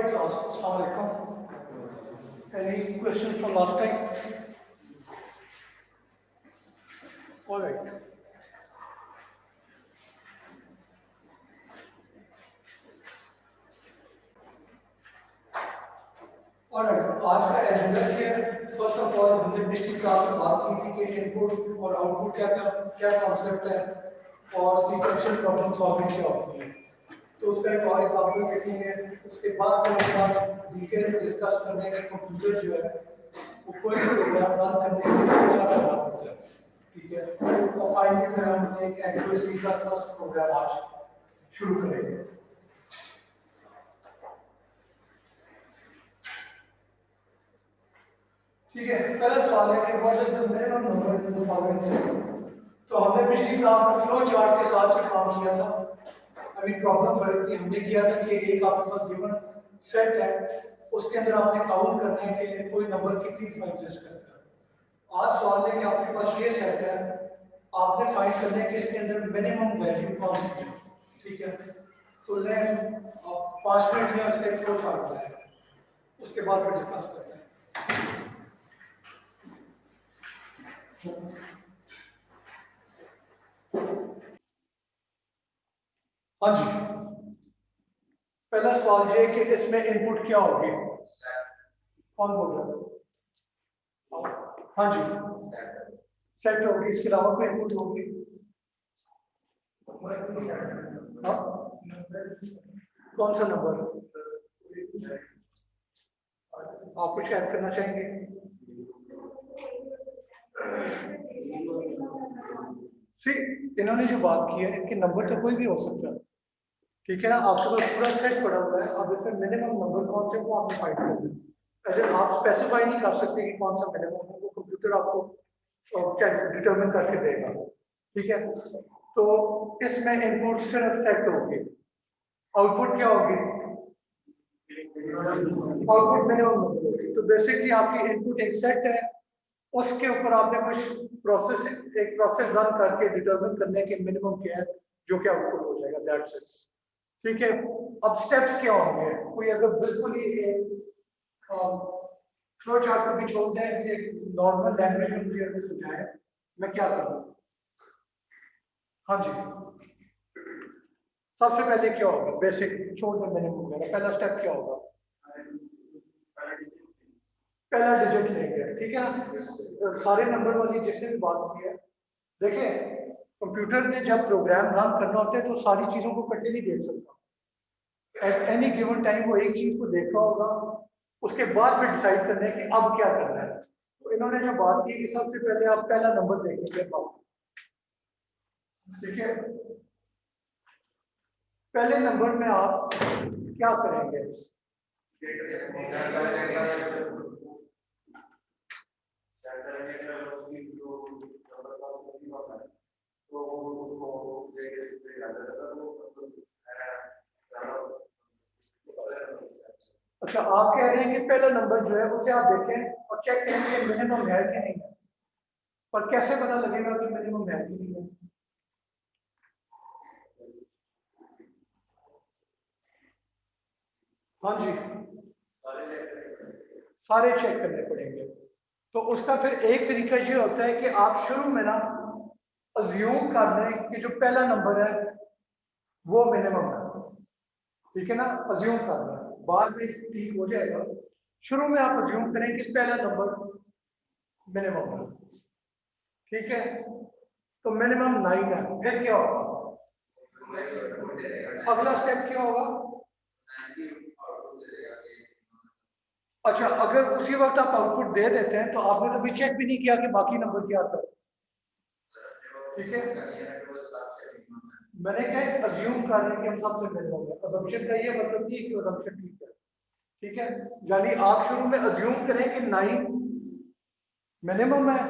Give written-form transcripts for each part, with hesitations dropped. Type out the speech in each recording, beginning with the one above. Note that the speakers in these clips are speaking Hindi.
Alright class, Assalamualaikum. Any questions from last time? Alright. Alright, आज का एजेंडा क्या है? फर्स्ट ऑफ ऑल हमने पिछली क्लास में बात की थी कि इनपुट और आउटपुट क्या कॉन्सेप्ट है और सीक्वेंशियल प्रॉब्लम सॉल्विंग क्या होती है। तो उसका एक और एग्जांपल देखेंगे। उसके बाद डिटेल में डिस्कस करने के कंप्यूटर जो है वो कोई भी प्रोग्राम रन करने के लिए क्या करना पड़ता है, ठीक है। तो फाइनली फिर हम एक एक्चुअल सी का प्रोग्राम आज शुरू करेंगे। ठीक है, पहला सवाल है कि what is the minimum number in the following set. तो हमने पिछली क्लास में फ्लो चार्ट के साथ जो काम किया था, अभी प्रॉब्लम फर्क थी। हमने किया था कि एक आपके पास गिवन सेट है, उसके अंदर आपने काउंट करना है कि कोई नंबर कितनी दफा एग्जिस्ट करता है। आज सवाल है कि आपके पास ये सेट है, आपने फाइंड करना है कि इसके अंदर मिनिमम वैल्यू कौन सी है, ठीक है। तो ले आप 5 मिनट में उसका एक फ्लो चार्ट बनाएं, उसके बाद फिर डिस्कस करते हैं। हाँ जी, पहला सवाल ये कि इसमें इनपुट क्या होगी। कौन बोल रहा है? हाँ जी, सेट होगी, इसके अलावा कोई इनपुट होगी? हाँ? कौन सा नंबर आप कुछ ऐड करना चाहेंगे? सी, इन्होंने जो बात की है कि नंबर तो कोई भी हो सकता है, ठीक है ना। आपके पास पूरा सेट पड़ा हुआ है, अब इसमें मिनिमम नंबर कौन से वो आपने फाइंड करना है। ऐसे आप स्पेसिफाई नहीं कर सकते कि कौन सा मिनिमम है, वो कंप्यूटर आपको डिटरमिन करके देगा, ठीक है। तो इसमें इनपुट सिर्फ सेट होगी, आउटपुट क्या होगी? आउटपुट मिनिमम नंबर होगी। तो बेसिकली आपकी इनपुट एक सेट है, उसके ऊपर आपने एक प्रोसेस रन करके डिटरमिन करने के मिनिमम क्या है जो कि आउटपुट हो जाएगा, दैट्स इट, ठीक है। अब स्टेप्स क्या होंगे? कोई अगर बिल्कुल ही फ्लो चार्ट को भी छोड़ दें, एक नॉर्मल लैंग्वेज में मुझे अगर समझाए मैं क्या करूँ? हाँ जी, सबसे पहले क्या होगा? बेसिक छोड़ दें मिनिमम वगैरह, पहला स्टेप क्या होगा? पहला डिजिट लेंगे, ठीक है ना। सारे नंबर वाली जिससे भी बात हुई है, देखिए कंप्यूटर ने जब प्रोग्राम रन करना होता है तो सारी चीजों को इकट्ठे नहीं देख सकता। एट एनी गिवन टाइम वो एक चीज को देख रहा होगा, उसके बाद फिर डिसाइड करना है कि अब क्या करना है। तो इन्होंने जो बात की कि सबसे पहले आप पहला नंबर देखेंगे, ठीक है। पहले नंबर में आप क्या करेंगे? अच्छा, आप कह रहे हैं कि पहला नंबर जो है उसे आप देखें और चेक करें कि मिनिमम है कि नहीं है, पर कैसे पता लगेगा कि मिनिमम है कि नहीं है? हाँ जी, सारे चेक करने पड़ेंगे। तो उसका फिर एक तरीका ये होता है कि आप शुरू में ना अज्यूम कर लें कि जो पहला नंबर है वो मिनिमम है, ठीक है ना। अज्यूम कर लें, बाद में ठीक हो जाएगा। शुरू में आप अज्यूम करें कि पहला नंबर मिनिमम है, ठीक है। तो मिनिमम 9 है, फिर क्या होगा? अगला स्टेप क्या होगा? अच्छा, अगर उसी वक्त आप आउटपुट दे देते हैं तो आपने कभी चेक भी नहीं किया कि बाकी नंबर क्या आता है, ठीक है। मैंने क्या अज्यूम कर रहे हैं कि हम सबसे मिनिमम है, अजम्पशन का ये मतलब नहीं कि अजम्पशन ठीक है, ठीक है। यानी आप शुरू में अज्यूम करें कि 9 मिनिमम है,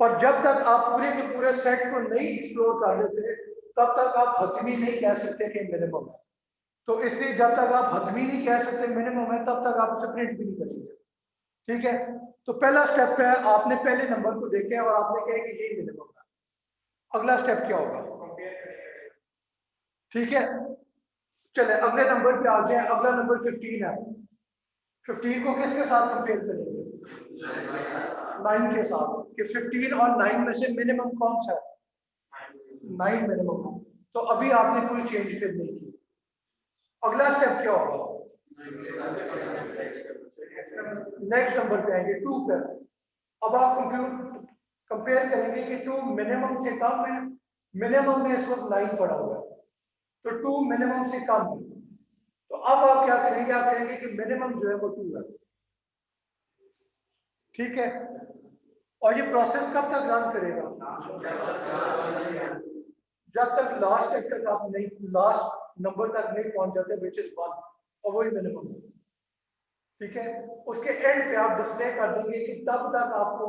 पर जब तक आप पूरे के पूरे सेट को नहीं एक्सप्लोर कर लेते तब तक आप हतमी नहीं कह सकते कि मिनिमम है। तो इसलिए जब तक आप हतमी नहीं कह सकते मिनिमम है तब तक आप उसे प्रिंट भी नहीं करेंगे, ठीक है। तो पहला स्टेप है, आपने पहले नंबर को देखे और आपने कहा कि यही मिनिमम है। अगला स्टेप क्या होगा? ठीक है, चले अगले नंबर पे आ जाए। अगला नंबर 15 है। 15 को किसके साथ कंपेयर करेंगे? 9 के साथ। कि 15 और 9 में से मिनिमम कौन सा है? 9 मिनिमम। तो अभी आपने कोई चेंज फिर नहीं की। अगला स्टेप क्या होगा? नेक्स्ट नंबर पे आएंगे 2 पे। अब आप कंपेयर करेंगे कि 2 मिनिमम से कम है। मिनिमम में इस वक्त 9 पड़ा हुआ है, तो 2 मिनिमम से कम है। तो अब आप क्या करेंगे? आप कहेंगे कि मिनिमम जो है वो 2 है। ठीक है। और ये प्रोसेस कब तक रन करेगा? जब तक लास्ट स्टेप तक आप नहीं, लास्ट नंबर तक नहीं पहुंच जाते विच इज 1, और वही मिनिमम है। ठीक है। उसके एंड पे आप डिस्प्ले कर देंगे कि तब तक आपको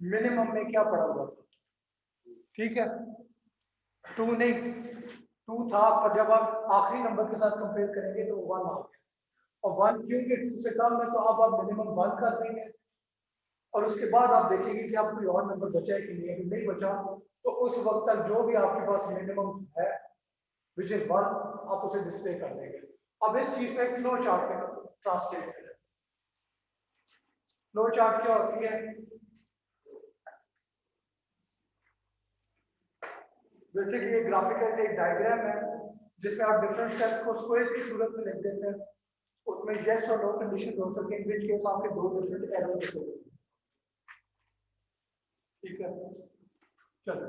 मिनिमम में क्या पड़ा हुआ था। ठीक है। 2 नहीं, 2 था, पर जब आप आखिरी नंबर के साथ कंपेयर करेंगे तो 1 आ गया। और 1 क्योंकि 2 से कम है, तो अब आप मिनिमम 1 कर देंगे। और उसके बाद आप देखेंगे कि आप कोई और नंबर बचा है कि नहीं। अगर नहीं बचा तो उस वक्त तक जो भी आपके पास मिनिमम है विच इज 1, आप उसे डिस्प्ले कर देंगे। अब इस चीज को एक फ्लो चार्ट में ट्रांसलेट करें। फ्लो चार्ट क्या होती है? बेसिकली एक ग्राफिकल एक डायग्राम है जिसमें आप डिफरेंट स्टेप्स को स्क्वायर की सूरत में लिख देते हैं। उसमें यस और नो कंडीशन हो सकती है, विच केस आपके 2 डिफरेंट एरर होते हैं। ठीक है। चलो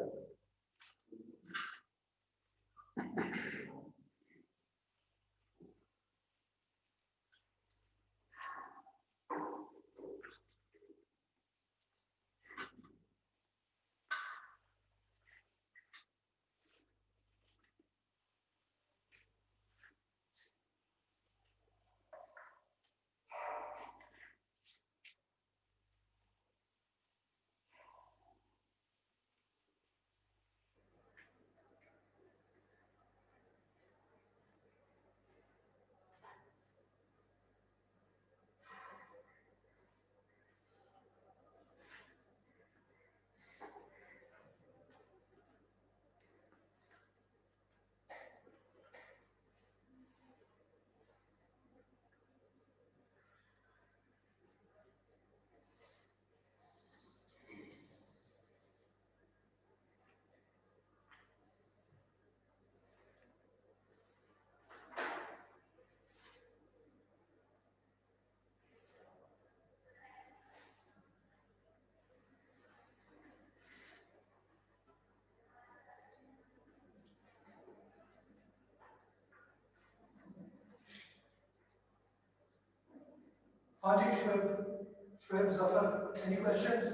हाँ जी, शुएब जफर, एनी क्वेश्चंस?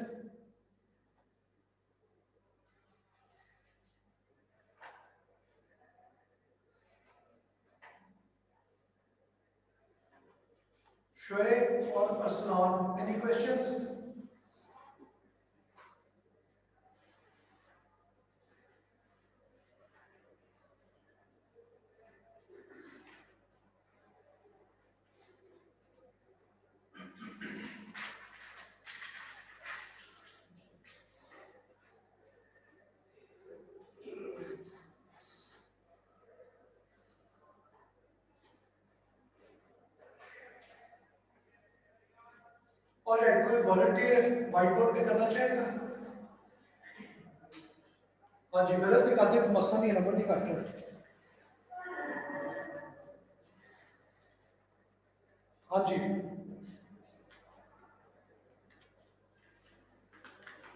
शुएब और अरसलान, एनी क्वेश्चंस? और कोई वॉलंटियर व्हाइट बोर्ड पे करना चाहेगा? हाँ जी, गलत निकालते हैं, मसला नहीं है, नंबर नहीं काटते। हाँ जी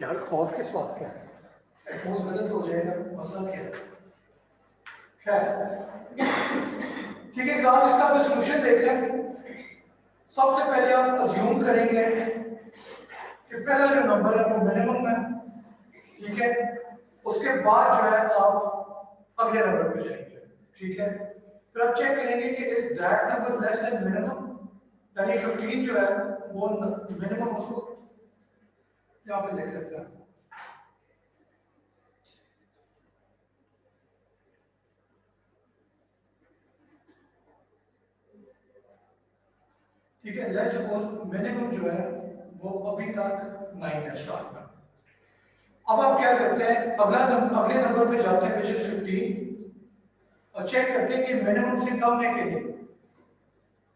यार, खौफ किस बात का है? एटमोस गलत हो जाएगा, मसला नहीं है। खैर ठीक है क्लास, इसका मैं सोल्यूशन देखते हैं। सबसे पहले आप अज्यूम करेंगे कि पहला जो नंबर है वो मिनिमम है। ठीक है। उसके बाद जो है आप अगले नंबर पे जाएंगे। ठीक है। फिर आप चेक करेंगे कि is that number less than minimum, यानी 15 जो है वो मिनिमम, उसको यहाँ पे लिख देते हैं। ठीक है। लेट्स सपोज मिनिमम जो है वो अभी तक 9 है स्टार्ट में। अब आप क्या करते हैं? अगले नंबर पे जाते हैं विच इज 15। और चेक करते हैं कि मिनिमम से कम है कि नहीं।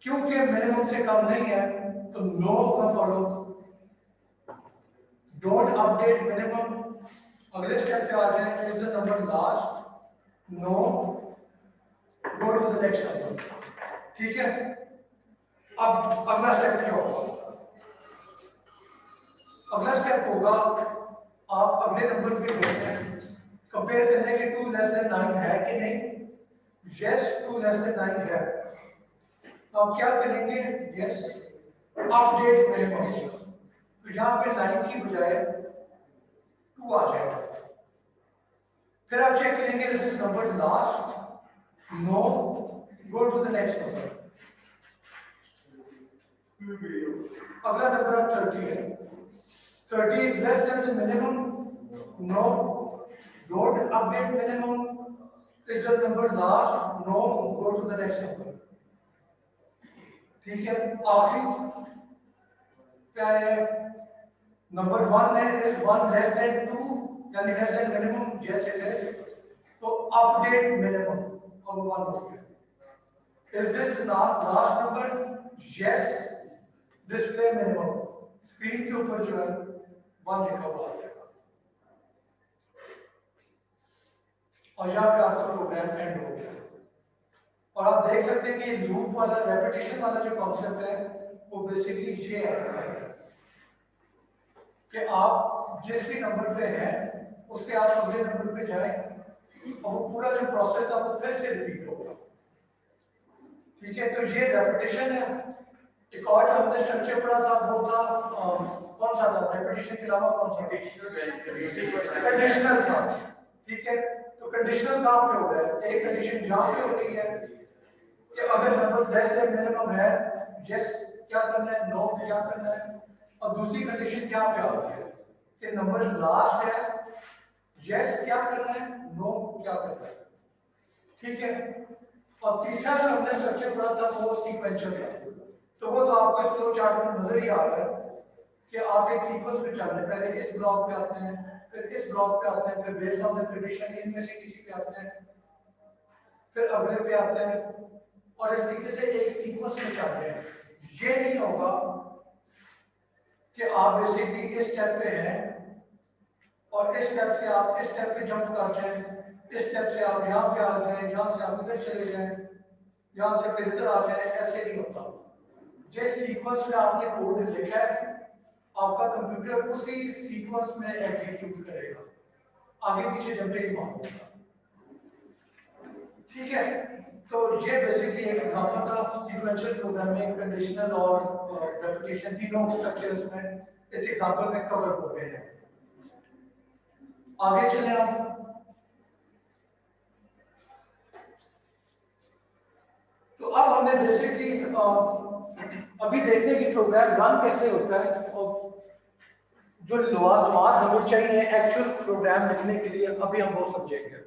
क्योंकि मिनिमम से कम नहीं है तो नो का फॉलो, डोंट अपडेट मिनिमम। अगले स्टेप पे आ जाए, is the number last, no, go to the next number. ठीक है, अब अगला स्टेप क्या होगा? अगला स्टेप होगा आप अगले नंबर पे गए हैं, कंपेयर करने के 2 लेस देन 9 है कि नहीं। यस 2 लेस देन 9 है, तो आप क्या करेंगे? यस अपडेट मिनिमम, तो यहां पे 9 की बजाय 2 आ जाएगा। फिर आप चेक करेंगे this is number last, no, go to the next number. अगला नंबर आप 30 है, 30 is less than the minimum, no, don't update minimum, is the number last, no, go to the next number। ठीक है, आखिरी क्या है? नंबर 1 है, is 1 less than 2 यानी less than minimum, yes it is, तो अपडेट मिनिमम, अब 1 हो गया। is this not last number? yes, display minimum, screen के ऊपर जो है 1 लिखा हुआ आ जाएगा और यहाँ पे आपका प्रोग्राम एंड हो गया। और आप देख सकते हैं कि लूप वाला रेपिटेशन वाला जो कॉन्सेप्ट है वो बेसिकली ये है कि आप जिस भी नंबर पे हैं उससे आप अगले नंबर पे जाएं और वो पूरा जो प्रोसेस है वो फिर से रिपीट होगा। ठीक है, तो ये रेपिटेशन है। एक और जो हमने स्ट्रक्चर पढ़ा था वो था कौन सा था? रेपिटेशन के अलावा कौन सा? कंडीशनल था। ठीक है, तो कंडीशनल कहाँ पे हो रहा है? एक कंडीशन यहाँ पे हो रही है कि अगर नंबर लेस देन मिनिमम है, यस क्या करना है, नो क्या करना है। और दूसरी कंडीशन क्या पे आ रही है कि नंबर लास्ट है, यस क्या करना है, नो क्या करना है। ठीक है, और तीसरा जो हमने स्ट्रक्चर पढ़ा था वो सीक्वेंशियल था। तो वो तो आपको इस फ्लो चार्ट में नजर ही आ रहा है कि आप एक सीक्वेंस में चल रहे, पहले इस ब्लॉक पे आते हैं, फिर इस ब्लॉक पे आते हैं, फिर बेस्ड ऑन द कंडीशन इनमें से किसी पे आते हैं, फिर अगले पे आते हैं और इस तरीके से एक सीक्वेंस में चल रहे हैं। ये नहीं होगा कि आप बेसिकली इस स्टेप पे हैं और इस स्टेप से आप इस स्टेप पे जंप कर जाएं, इस स्टेप से आप यहाँ पे आ जाएं, यहाँ से आप इधर चले जाएं, यहाँ से फिर इधर आ जाएं, ऐसे नहीं होता। जिस सीक्वेंस में आपने कोड लिखा है आपका कंप्यूटर उसी सीक्वेंस में एग्जीक्यूट करेगा, आगे पीछे जब नहीं मांगेगा। ठीक है, तो ये बेसिकली एक एग्जांपल था सीक्वेंशियल प्रोग्रामिंग, कंडीशनल और रेपिटेशन तीनों स्ट्रक्चर्स में इस एग्जांपल में कवर हो गए हैं। आगे चलें आप। तो अब हमने बेसिकली अभी देखते हैं कि प्रोग्राम रन कैसे होता है और जो लवाज़मात हमें चाहिए एक्चुअल प्रोग्राम लिखने के लिए अभी हम वो समझेंगे।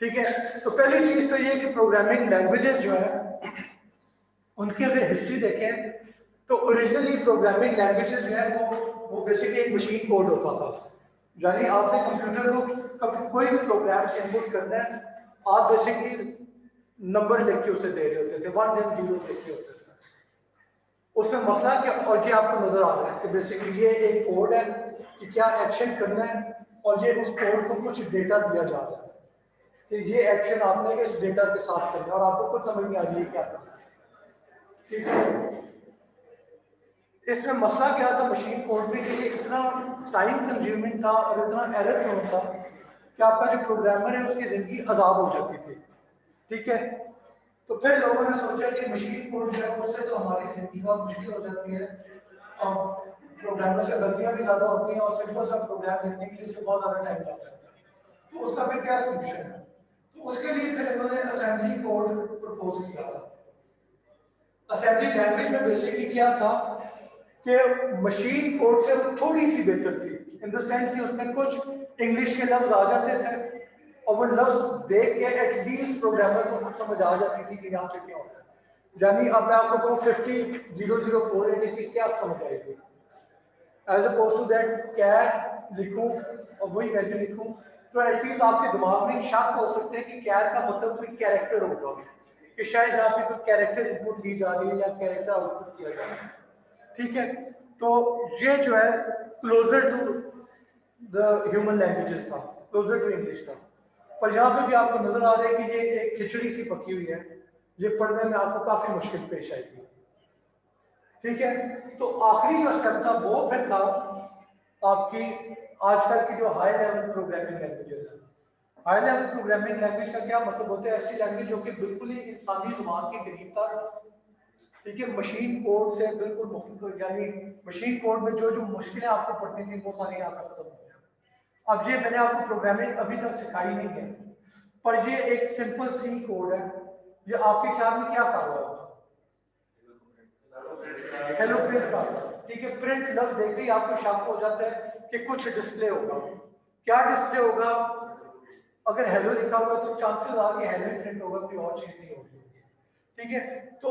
ठीक है, तो पहली चीज तो ये कि प्रोग्रामिंग लैंग्वेजेस जो है उनकी अगर हिस्ट्री देखें तो ओरिजिनली प्रोग्रामिंग लैंग्वेजेस जो है वो बेसिकली एक मशीन कोड होता था। यानी आपने कंप्यूटर को कोई भी प्रोग्राम इनपुट करना है, आप बेसिकली नंबर लिख के उसे दे रहे होते थे, 1 देन 0 लिख के होते थे। उसमें मसला क्या, और ये आपको नजर आ रहा है कि बेसिकली ये एक कोड है कि क्या एक्शन करना है और ये उस कोड को कुछ डेटा दिया जा रहा है कि ये एक्शन आपने इस डेटा के साथ करना है और आपको कुछ समझ नहीं आ रही है क्या करना है। ठीक है, इसमें मसला क्या था, मशीन कोड में कि इतना टाइम कंज्यूमिंग था और इतना एरर प्रोन था कि आपका जो प्रोग्रामर है उसकी जिंदगी अजाब हो जाती थी। ठीक है, तो फिर लोगों ने सोचा कि मशीन कोड जो है उससे तो हमारी जिंदगी बहुत मुश्किल हो जाती है और प्रोग्रामर से गलतियां भी ज्यादा होती हैं और सिंपल सा प्रोग्राम लिखने के लिए बहुत ज्यादा टाइम लगता है। तो उसका फिर क्या सोल्यूशन है? तो उसके लिए फिर इन्होंने असेंबली कोड प्रपोज किया था। असेंबली लैंग्वेज में बेसिकली क्या था कि मशीन कोड से थोड़ी सी बेहतर थी इन द सेंस कि उसमें कुछ इंग्लिश के लफ्ज आ जाते थे और वो लफ्ज देख के एटलीस्ट प्रोग्रामर को कुछ समझ आ जाती थी कि यहाँ पे क्या होता है। यानी अब मैं आपको कहूँ 50,004 क्या समझ आएगी, as oppose to that cat लिखूं और वही वैल्यू लिखूं तो एटलीस्ट आपके दिमाग में शक हो सकते हैं कि कैर का मतलब कोई कैरेक्टर होगा, कि शायद यहाँ पे कोई कैरेक्टर इनपुट दी जा रही है या कैरेक्टर आउटपुट किया जा रहा है। ठीक है, तो ये जो है closer to the human languages था, क्लोजर टू इंग्लिश था। पर यहाँ पे भी आपको नजर आ रहा है कि ये एक खिचड़ी सी पकी हुई है, ये पढ़ने में आपको काफी मुश्किल पेश आएगी। ठीक है, तो आखिरी जो स्टेप था वो फिर था आपकी आजकल की जो हाई लेवल प्रोग्रामिंग लैंग्वेजेस है। हाई लेवल प्रोग्रामिंग लैंग्वेज का क्या मतलब होता है? ऐसी लैंग्वेज जो कि बिल्कुल ही इंसानी जुबान के करीब था। ठीक है, मशीन कोड से बिल्कुल मुख्तलिफ, यानी मशीन कोड में जो जो मुश्किलें आपको पड़ती थी वो सारी यहाँ पर खत्म हो गया। अब ये मैंने आपको प्रोग्रामिंग अभी तक सिखाई नहीं है, पर ये एक सिंपल सी कोड है। ये आपके ख्याल में क्या कर रहा होगा? हेलो प्रिंट का। ठीक है, प्रिंट लफ्ज देखते ही आपको शक हो जाता है कि कुछ डिस्प्ले होगा। क्या डिस्प्ले होगा? अगर हेलो लिखा हुआ है तो चांसेस आ कि हेलो प्रिंट होगा, कोई और चीज नहीं होगी। ठीक है, तो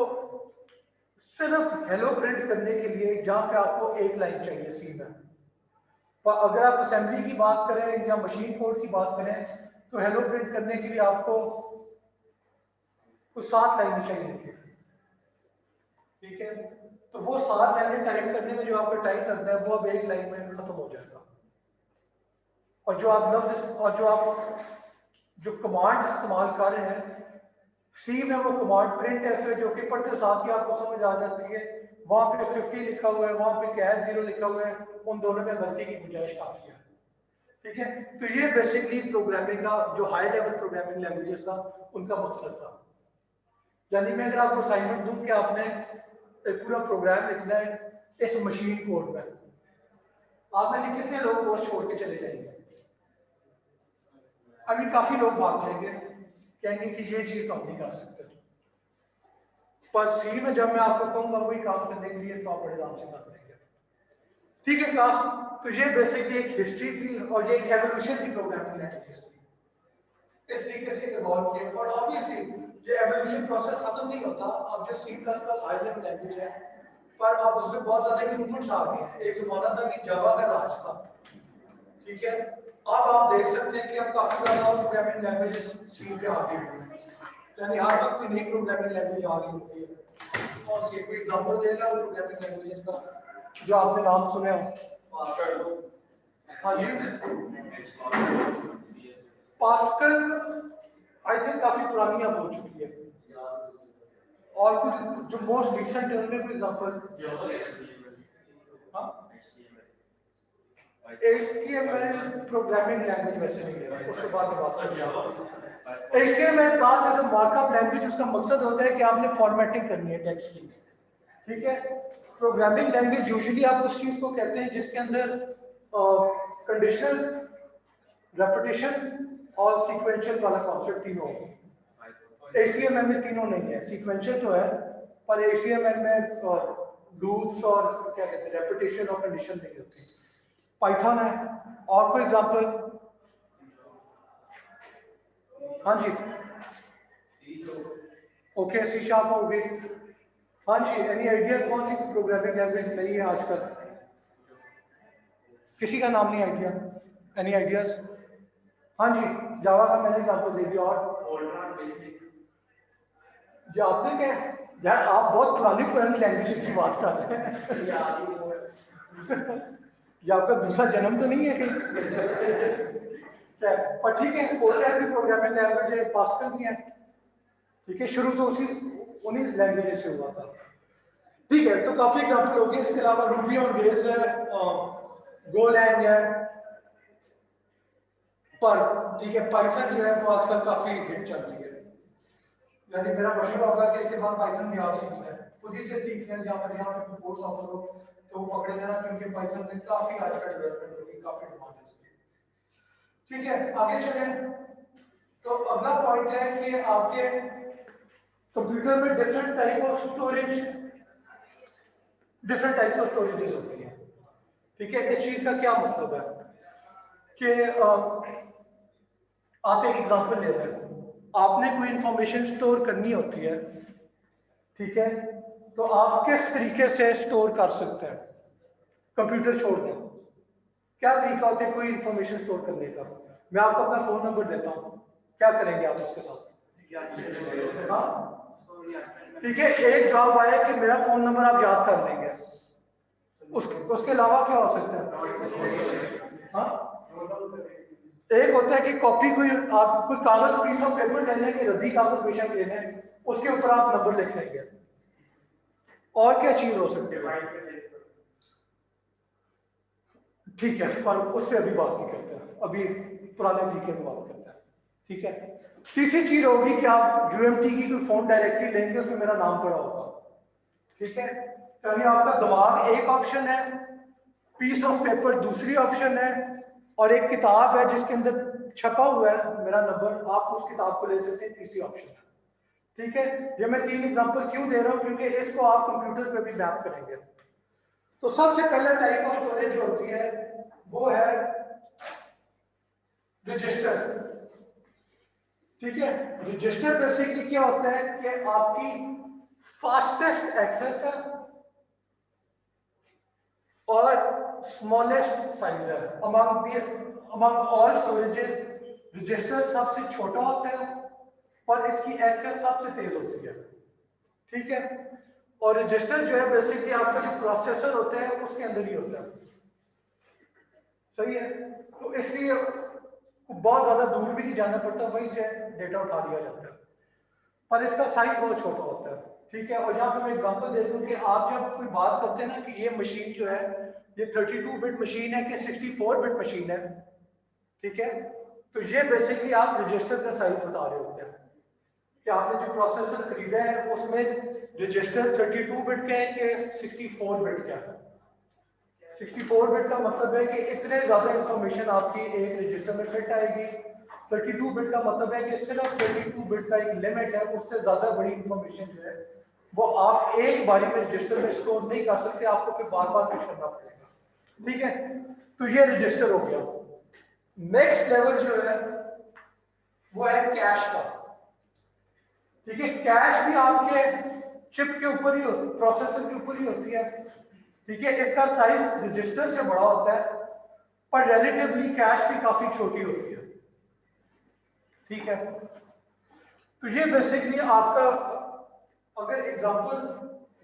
सिर्फ हेलो प्रिंट करने के लिए जहां पे आपको एक लाइन चाहिए सी में, पर अगर आप असेंबली की बात करें या मशीन कोड की बात करें तो हेलो प्रिंट करने के लिए आपको कुछ 7 लाइनें चाहिए थी। ठीक है, तो वो 7 लाइनें टाइप करने में जो आपका टाइम लगता है वो अब एक लाइन में खत्म हो जाएगा। और जो आप लफ्ज और जो कमांड इस्तेमाल कर रहे हैं सी में, वो कमांड प्रिंट ऐसे जो कि पढ़ते साथ ही आपको समझ आ जाती है। वहां पे 50 लिखा हुआ है, वहां पे कैर 0 लिखा हुआ है, उन दोनों में गलती की गुंजाइश काफी है। ठीक है, तो ये बेसिकली प्रोग्रामिंग का जो हाई लेवल प्रोग्रामिंग लैंग्वेजेस था उनका मकसद था। यानी मैं अगर आपको असाइनमेंट दूं कि आपने एक पूरा प्रोग्राम लिखना है इस मशीन कोड में, आप में से कितने लोग वो छोड़ के चले जाएंगे? अभी काफी लोग भाग जाएंगे, कहेंगे कि ये चीज हम नहीं कर सकते। पर सी में जब मैं आपको कहूंगा वही काम करने के लिए, तो आप बड़े आराम से कर लेंगे। ठीक है क्लास, तो ये बेसिकली एक हिस्ट्री थी और ये एक एवोल्यूशन थी प्रोग्रामिंग लैंग्वेजेस की। इस तरीके से इवॉल्व किया, और ऑब्वियसली ये एवोल्यूशन प्रोसेस खत्म नहीं होता। अब जो C plus plus high level language है, पर अब उसमें बहुत ज्यादा इम्प्रूवमेंट्स आ गए हैं। एक जमाना था कि जावा का राज था। ठीक है, अब आप देख सकते हैं कि अब काफी ज्यादा और प्रोग्रामिंग लैंग्वेजेस सी पे आ गई हैं। यानी हर वक्त कोई नई प्रोग्रामिंग लैंग्वेज आ रही होती है। और ये कोई एग्जांपल देगा वो प्रोग्रामिंग लैंग्वेजेस का जो आपने नाम सुने हो? हाँ जी, पास्कल आई थिंक काफी पुरानी अब हो चुकी है। और कुछ जो मोस्ट रिसेंट है उनमें कोई एग्जांपल? हाँ, HTML प्रोग्रामिंग लैंग्वेज वैसे नहीं है, उसके बाद में बात करेंगे। HTML class as a markup language, उसका मकसद होता है कि आपने फॉर्मेटिंग करनी है टेक्स्ट की। ठीक है, प्रोग्रामिंग लैंग्वेज यूजुअली आप उस चीज को कहते हैं जिसके अंदर कंडीशनल, रेपिटेशन और सीक्वेंशियल वाला कॉन्सेप्ट तीनों हो। HTML में तीनों नहीं है, सीक्वेंशियल तो है पर HTML में लूप्स और क्या कहते हैं रेपिटेशन और कंडीशन नहीं होती। पाइथन है। और कोई एग्जांपल? हाँ जी, ओके, सी शार्प हो गई। हाँ जी, एनी आइडिया कौन सी प्रोग्रामिंग लैंग्वेज नहीं है आजकल? किसी का नाम नहीं आइडिया? Any ideas? हाँ जी, जावा का मैंने एग्जांपल दे दिया। और जो आपने क्या यार, आप बहुत पुरानी लैंग्वेजेस की बात कर रहे हैं। ये आपका दूसरा जन्म तो नहीं है कहीं? पर ठीक है, कोटलैंड भी प्रोग्रामिंग लैंग्वेज है, पास्कल भी है। ठीक है, शुरू तो उन्हीं लैंग्वेजेस से हुआ था। ठीक है, तो काफी एग्जांपल हो गए। इसके अलावा रूबी और रेल्स है, गोलैंग है। पर ठीक है, पाइथन जो है वो आजकल काफी हिट चल रही है। यानी मेरा मशवरा होगा कि इसके बाद पाइथन भी आप सीखना है, खुद ही से सीखना है। जहाँ पर यहाँ पे कोर्स ऑफर हो तो पकड़े लेना, क्योंकि पाइथन में काफी आजकल डेवलपमेंट होगी, काफी डिमांड है इसकी। ठीक है, आगे चलें। तो अगला पॉइंट है कि आपके कंप्यूटर में डिफरेंट टाइप ऑफ स्टोरेजेस होती हैं। ठीक है, इस चीज का क्या मतलब है कि आप एक एग्जांपल ले रहे हैं, आपने कोई इंफॉर्मेशन स्टोर करनी होती है। ठीक है, तो आप किस तरीके से स्टोर कर सकते हैं कंप्यूटर छोड़ दें? क्या तरीका होता है कोई इंफॉर्मेशन स्टोर करने का? मैं आपको अपना फोन नंबर देता हूँ, क्या करेंगे आप उसके साथ? हाँ ठीक है, एक जवाब आया कि मेरा फोन नंबर आप याद कर लेंगे, उसके अलावा क्या हो सकता है? हाँ एक होता है कि कॉपी कोई आप कोई कागज पीस ऑफ पेपर ले लेंगे, रद्दी कागज बेशक ले लें, उसके ऊपर आप नंबर लिख लेंगे। और क्या चीज हो सकती है? ठीक है, पर उस पर अभी बात नहीं करते हैं, अभी पुराने तरीके की बात करते हैं। ठीक है, तीसरी चीज होगी कि आप यूएमटी की कोई फोन डायरेक्टरी लेंगे, उसमें मेरा नाम पड़ा होगा। ठीक है, यानी आपका दिमाग एक ऑप्शन है, पीस ऑफ पेपर दूसरी ऑप्शन है, और एक किताब है जिसके अंदर छपा हुआ है मेरा नंबर, आप उस किताब को ले सकते हैं, तीसरी ऑप्शन है। ठीक है, ये मैं 3 एग्जांपल क्यों दे रहा हूं, क्योंकि इसको आप कंप्यूटर पे भी मैप करेंगे। तो सबसे पहला टाइप ऑफ स्टोरेज जो होती है वो है रजिस्टर। ठीक है, रजिस्टर बेसिकली क्या होता है कि आपकी फास्टेस्ट एक्सेस है और स्मॉलेस्ट साइज है अमंग ऑल स्टोरेजेस। रजिस्टर सबसे छोटा होता है और इसकी एक्सेस सबसे तेज होती है। ठीक है, और रजिस्टर जो है बेसिकली आपका जो प्रोसेसर होता है उसके अंदर ही होता है। सही है, तो इसलिए बहुत ज्यादा दूर भी नहीं जाना पड़ता, वहीं से डेटा उठा दिया जाता है, पर इसका साइज बहुत छोटा होता है। ठीक है, और यहाँ पे मैं एग्जांपल दे दूं कि आप जब कोई बात करते हैं ना कि ये मशीन जो है ये 32 बिट मशीन है कि 64 बिट मशीन है, ठीक है, तो ये बेसिकली आप रजिस्टर का साइज बता रहे होते हैं कि आपने जो प्रोसेसर खरीदा है उसमें रजिस्टर 32 बिट का है कि 64 बिट का है। 64 बिट का मतलब है कि इतने ज्यादा इंफॉर्मेशन आपकी एक रजिस्टर में फिट आएगी। 32 बिट का मतलब है कि सिर्फ 32 बिट का एक लिमिट है, उससे ज्यादा बड़ी इंफॉर्मेशन जो है वो आप एक बारी में रजिस्टर में स्टोर नहीं कर सकते, आपको फिर बार बार कुछ करना पड़ेगा। ठीक है, तो ये रजिस्टर हो गया। नेक्स्ट लेवल जो है वो है कैश का। ठीक है, कैश भी आपके चिप के ऊपर ही होती, प्रोसेसर के ऊपर ही होती है। ठीक है, इसका साइज रजिस्टर से बड़ा होता है पर रिलेटिवली कैश भी काफी छोटी होती है। ठीक है, तो ये बेसिकली आपका अगर एग्जांपल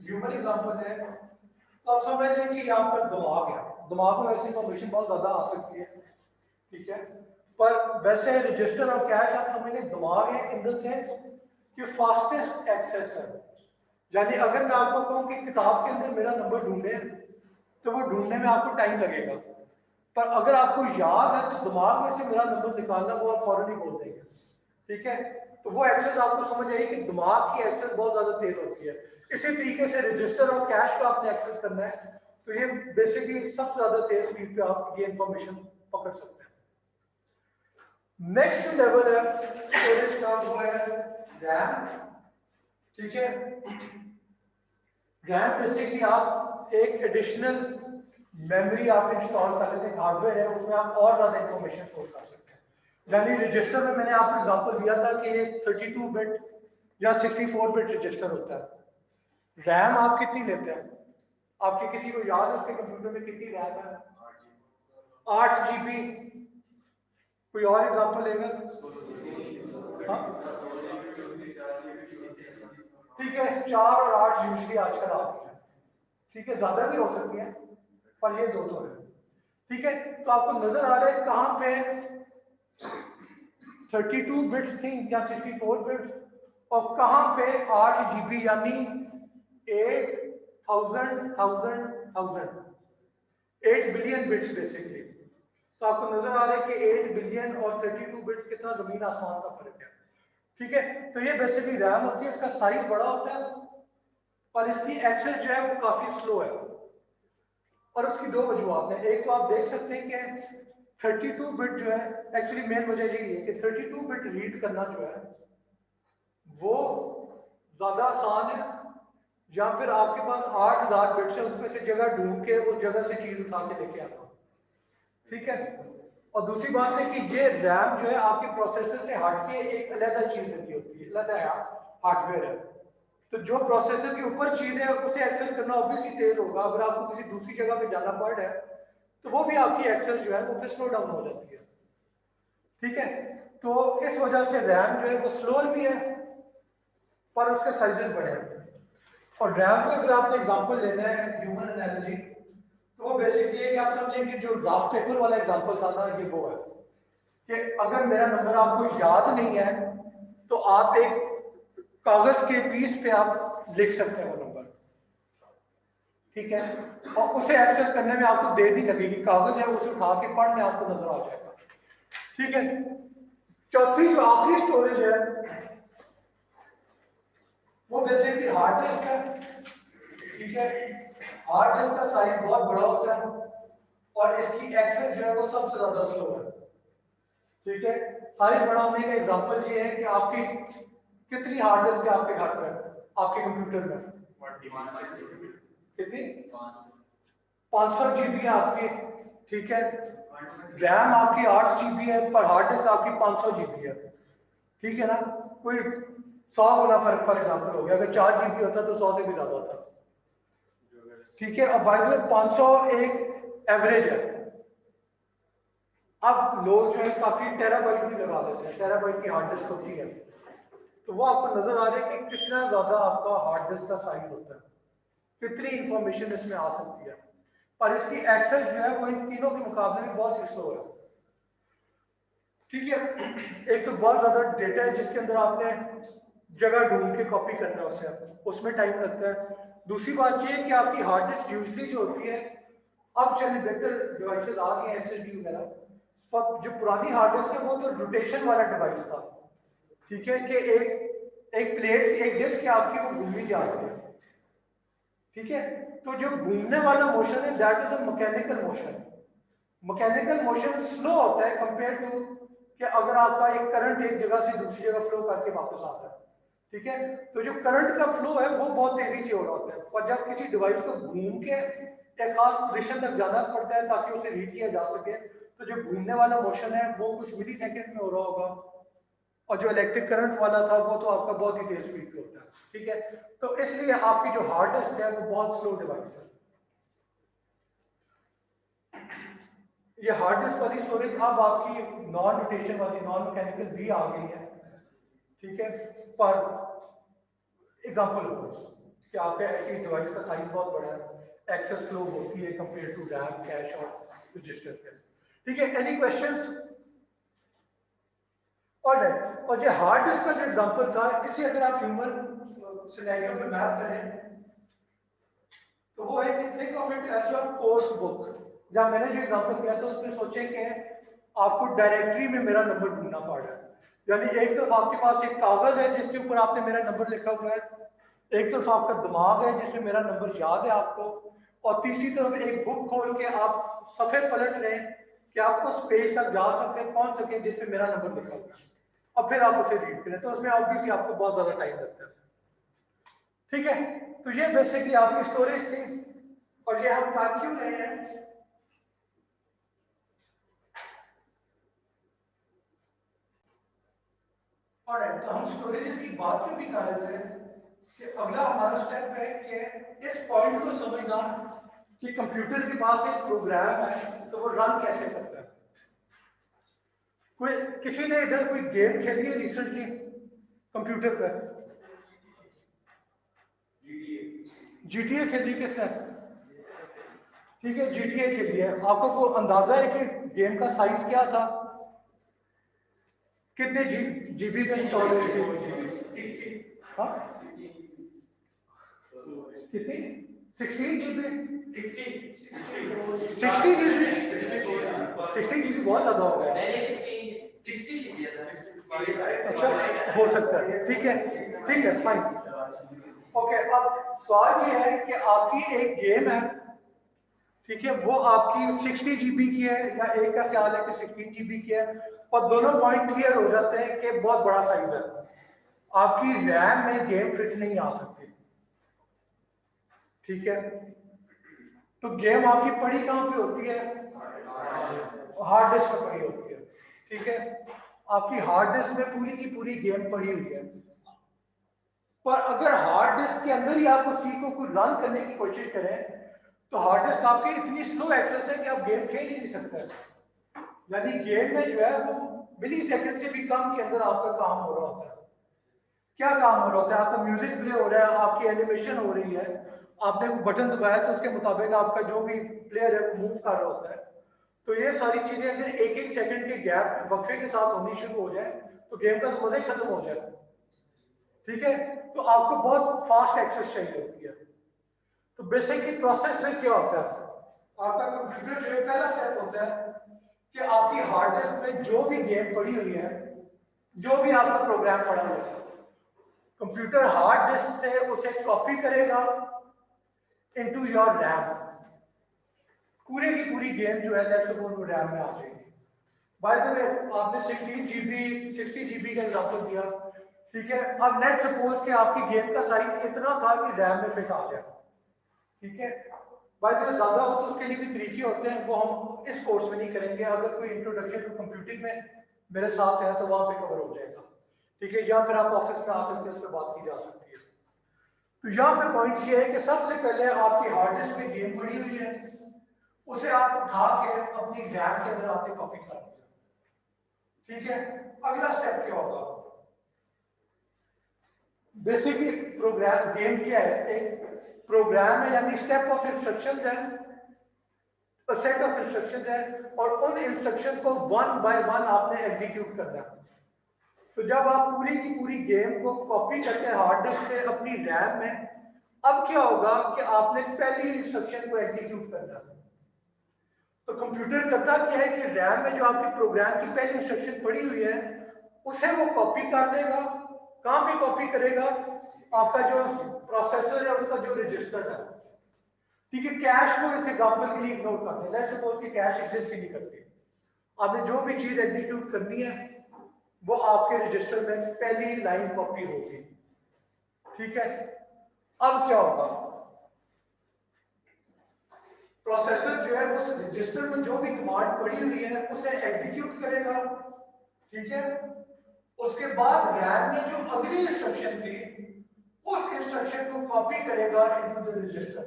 ह्यूमन एग्जांपल है तो आप समझ लें कि आपका दिमाग है, दिमाग में वैसे इंफॉर्मेशन बहुत ज्यादा आ सकती है। ठीक है, पर वैसे रजिस्टर और कैश आप समझ लें दिमाग है इन द सेंस कि फास्टेस्ट एक्सेस है। यानी अगर मैं आपको कहूं कि किताब के अंदर मेरा नंबर ढूंढे तो वो ढूंढने में आपको टाइम लगेगा, पर अगर आपको याद है तो दिमाग में से मेरा नंबर निकालना वो आप फौरन ही बोल देंगे। ठीक है, तो वो एक्सेस आपको समझ आई कि दिमाग की एक्सेस बहुत ज्यादा तेज होती है। इसी तरीके से रजिस्टर और कैश का आपने एक्सेस करना है तो ये बेसिकली सबसे ज्यादा तेज स्पीड पे आप ये इंफॉर्मेशन पकड़ सकते हैं। नेक्स्ट लेवल है स्टोरेज का वो है रैम। ठीक है, रैम बेसिकली आप एक एडिशनल मेमोरी आप इंस्टॉल कर लेते हैं, हार्डवेयर है उसमें आप और ज्यादा इंफॉर्मेशन स्टोर कर सकते हैं। यानी रजिस्टर में मैंने आपको एग्जांपल दिया था कि 32 बिट या 64 बिट रजिस्टर होता है। रैम आप कितनी लेते हैं? आपके किसी को याद है उसके कंप्यूटर में कितनी रैम है? 8 GB। कोई और एग्जांपल लेगा? हाँ ठीक है, 4 और 8 यूजली आजकल आती है। ठीक है, ज्यादा भी हो सकती है पर ये 200 है। ठीक है, तो आपको नजर आ रहा है कहां पे 32 बिट्स थी या 64 बिट्स, और कहां पे 8 GB यानी 8 बिलियन बिट्स बेसिकली। तो आपको नजर आ रहा है कि 8 बिलियन और 32 बिट्स कितना जमीन आसमान का फर्क है। ठीक है, तो ये बेसिकली रैम होती है, इसका साइज बड़ा होता है पर इसकी एक्सेस जो है वो काफी स्लो है, और उसकी दो वजूहत हैं। एक तो आप देख सकते हैं कि 32 बिट जो है, एक्चुअली मेन वजह यही है कि 32 बिट रीड करना जो है वो ज्यादा आसान है, या फिर आपके पास 8000 बिट्स है उसमें से जगह ढूंढ के उस जगह से चीज उठा के लेके आता। ठीक है, और दूसरी बात है कि ये रैम जो है आपके प्रोसेसर से हट के एक अलग चीज लगी होती है, अलग हार्डवेयर है। तो जो प्रोसेसर के ऊपर चीज है उसे एक्सेस करना ऑब्वियसली तेज होगा। अगर आपको किसी दूसरी जगह पे जाना पड़ रहा है तो वो भी आपकी एक्सेस जो है वो फिर स्लो डाउन हो जाती है। ठीक है, तो इस वजह से रैम जो है वो स्लोअर भी है पर उसके साइजेस बड़े हैं। और रैम को अगर आपने एग्जांपल लेना है ह्यूमन एनालॉजी, तो वो बेसिकली है कि आप समझें कि जो ड्राफ्ट पेपर वाला एग्जांपल था ना, ये वो है कि अगर मेरा नंबर आपको याद नहीं है तो आप एक कागज के पीस पे आप लिख सकते हैं वो नंबर, ठीक है, और उसे एक्सेस करने में आपको देर नहीं लगेगी, कागज है उसे उठा के पढ़ने आपको नजर आ जाएगा, ठीक है। चौथी जो आखिरी स्टोरेज है वो बेसिकली हार्ड डिस्क है, ठीक है। हार्ड डिस्क का साइज बहुत बड़ा होता है और इसकी एक्सेस जो है वो सबसे ज्यादा स्लो है, ठीक है। साइज बढ़ाने का एग्जांपल ये है कि आपकी कितनी हार्ड डिस्क है आपके घर में, आपके कंप्यूटर में कितनी 500 जीबी है आपकी, ठीक है। रैम आपकी 8 जीबी है पर हार्ड डिस्क आपकी 500 जीबी है, ठीक है ना। कोई 100 गुना फर्क फॉर एग्जाम्पल हो गया, अगर 4 जीबी होता तो 100 से भी ज्यादा होता, ठीक है। अब बाय द वे 500 एक एवरेज है। अब लोग जो है काफी टेराबाइट भी लगा देते हैं, टेराबाइट की हार्ड डिस्क होती है, तो वो आपको नजर आ रहा है कि कितना ज्यादा आपका हार्ड डिस्क का साइज होता है, कितनी इंफॉर्मेशन इसमें आ सकती है, पर इसकी एक्सेस जो है वो इन तीनों के मुकाबले में बहुत ही स्लो है, ठीक है। एक तो बहुत ज्यादा डेटा है जिसके अंदर आपने जगह ढूंढ के कॉपी करना है उसे, उसमें टाइम लगता है। दूसरी बात ये है कि आपकी हार्ड डिस्क यूजली जो होती है, अब चलिए बेहतर डिवाइसेस आ गए हैं एसएसडी वगैरह, पर जो पुरानी हार्ड डिस्क है वो तो रोटेशन वाला डिवाइस था, ठीक है, कि एक प्लेट से एक डिस्क है आपकी वो घूमी जा रही है, ठीक है। तो जो घूमने वाला मोशन है that is a mechanical motion, mechanical motion slow होता है कंपेयर टू कि अगर आपका एक करंट एक जगह से दूसरी जगह फ्लो करके वापस आता है, ठीक है। तो जो करंट का फ्लो है वो बहुत तेजी से हो रहा होता है, और जब किसी डिवाइस को घूम के एक खास पोजीशन तक जाना पड़ता है ताकि उसे रीड किया जा सके, तो जो घूमने वाला मोशन है वो कुछ मिली सेकेंड में हो रहा होगा, और जो इलेक्ट्रिक करंट वाला था वो तो आपका बहुत ही तेज स्पीड पे होता है, ठीक है। तो इसलिए आपकी जो हार्ड डिस्क है वो बहुत स्लो डिवाइस है। ये हार्ड डिस्क वाली स्टोरेज अब आपकी नॉन रोटेशन वाली नॉन मैकेनिकल भी आ गई है, ठीक है। पर एग्जांपल हो कि आपके ऐसी डिवाइस का साइज बहुत बड़ा है, एक्सेस स्लो होती है कंपेयर टू रैम कैश और रजिस्टर पे, ठीक है। Any questions? और जो हार्ड डिस्क का जो एग्जांपल था, इसे अगर आप ह्यूमन सिनेरियो में मैप करें तो वो है कि think of it as your course book. जहां मैंने जो एग्जांपल दिया था उसमें सोचें कि आपको डायरेक्टरी में मेरा नंबर ढूंढना पड़ रहा है, यानी एक तरफ आपके पास एक कागज है जिसके ऊपर आपने मेरा नंबर लिखा हुआ है, एक तरफ आपका दिमाग है जिसमें मेरा नंबर याद है आपको, और तीसरी तरफ एक बुक खोल के आप सफे पलट रहे हैं कि आप उस पेज तक जा सके पहुंच सके जिसमें मेरा नंबर लिखा हुआ है, और फिर आप उसे रीड करें, तो उसमें ऑब्वियसली आपको बहुत ज्यादा टाइम लगता है, ठीक है। तो ये बेसिकली आपकी स्टोरेज थी, और ये हम कर क्यों रहे हैं? और तो हम स्टोरेजेस की बात क्यों भी कर रहे थे कि अगला हमारा स्टेप है कि इस पॉइंट को समझना कि कंप्यूटर के पास एक प्रोग्राम है तो वो रन कैसे करता है। कोई किसी ने इधर कोई गेम खेली है रिसेंटली कंप्यूटर पर? जीटीए खेली किसने? ठीक है, जीटीए खेली है। आपको को अंदाजा है कि गेम का साइज क्या था, कितने जीबी में इंस्टॉल हुई थी? हाँ कितनी? 16 जीबी? 60 जीबी? 60 जीबी बहुत ज्यादा हो गया। अच्छा हो सकता है, ठीक है फाइन। ओके, अब सवाल ये है कि आपकी एक गेम है, ठीक है, वो आपकी 60 जीबी की है या एक का ख्याल है कि 16 जीबी की है, और दोनों पॉइंट क्लियर हो जाते हैं कि बहुत बड़ा साइज है, आपकी रैम में गेम फिट नहीं आ सकती, ठीक है। तो गेम आपकी पड़ी कहां पे होती है? हार्ड डिस्क पर पड़ी होती है, ठीक है। आपकी हार्ड डिस्क में पूरी की पूरी गेम पड़ी हुई है, पर अगर हार्ड डिस्क के अंदर ही आप उस चीज को रन करने की कोशिश करें तो हार्ड डिस्क आपकी इतनी स्लो एक्सेस है कि आप गेम खेल ही नहीं सकते, यानी गेम में जो है वो मिली सेकंड से भी कम के अंदर आपका काम हो रहा होता है। क्या काम हो रहा होता है? आपका म्यूजिक प्ले हो रहा है, आपकी एनिमेशन हो रही है, आपने वो बटन दबाया तो उसके मुताबिक आपका जो भी प्लेयर है वो मूव कर रहा होता है। तो ये सारी चीजें अगर एक एक सेकंड के गैप वक्फे के साथ होनी शुरू हो जाए तो गेम का तो मजा ही खत्म हो जाए। ठीक है, तो आपको बहुत फास्ट एक्सेस चाहिए होती है। तो बेसिकली प्रोसेस में क्या होता है, आपका कंप्यूटर जो पहला स्टेप होता है कि आपकी हार्ड डिस्क में जो भी गेम पड़ी हुई है, जो भी आपका प्रोग्राम पड़ा हुआ है, कंप्यूटर हार्ड डिस्क से उसे कॉपी करेगा इनटू योर रैम। पूरे की पूरी गेम जो है लेट्स सपोज वो रैम में आ जाएगी। बाय द वे आपने 60 जीबी का एग्जांपल दिया, ठीक है। अब लेट्स सपोज कि आपकी गेम का साइज इतना था कि रैम में फिट आ गया, ठीक है। बाय द वे ज्यादा हो तो उसके लिए भी तरीके होते हैं, वो हम इस कोर्स में नहीं करेंगे। अगर कोई इंट्रोडक्शन टू कंप्यूटिंग में मेरे साथ है तो वहां पे कवर हो जाएगा, ठीक है। या फिर आप ऑफिस में आ सकते हैं, उस पर बात की जा सकती है। तो यहाँ पे पॉइंट ये है कि सबसे पहले आपकी हार्ड डिस्क में गेम पड़ी हुई है, उसे आप उठा के अपनी रैम के अंदर आपने कॉपी कर दिया, ठीक है। अगला स्टेप क्या होगा? बेसिकली प्रोग्राम गेम क्या है? एक प्रोग्राम है, यानी स्टेप ऑफ इंस्ट्रक्शंस है, सेट ऑफ इंस्ट्रक्शंस है, और उन इंस्ट्रक्शन को वन बाय वन आपने एग्जीक्यूट करना है। तो जब आप पूरी की पूरी गेम को कॉपी करते हैं हार्ड डिस्क से अपनी रैम में, अब क्या होगा कि आपने पहली इंस्ट्रक्शन को एग्जीक्यूट करना है। तो कंप्यूटर करता क्या है कि रैम में जो आपके प्रोग्राम की पहली इंस्ट्रक्शन पड़ी हुई है उसे वो कॉपी कर देगा। कहां पे कॉपी करेगा? आपका जो प्रोसेसर है उसका जो रजिस्टर है, ठीक है। कैश को इस एग्जांपल के लिए इग्नोर कर दें, लेट्स सपोज कि कैश एग्जिस्ट ही नहीं करती। आपने जो भी चीज एग्जीक्यूट करनी है वो आपके रजिस्टर में पहली लाइन कॉपी होगी, ठीक है। अब क्या होगा? प्रोसेसर जो है उस रजिस्टर में जो भी कमांड पड़ी हुई है उसे एग्जीक्यूट करेगा, ठीक है। उसके बाद रैम में जो अगली इंस्ट्रक्शन थी उस इंस्ट्रक्शन को कॉपी करेगा इनटू द रजिस्टर,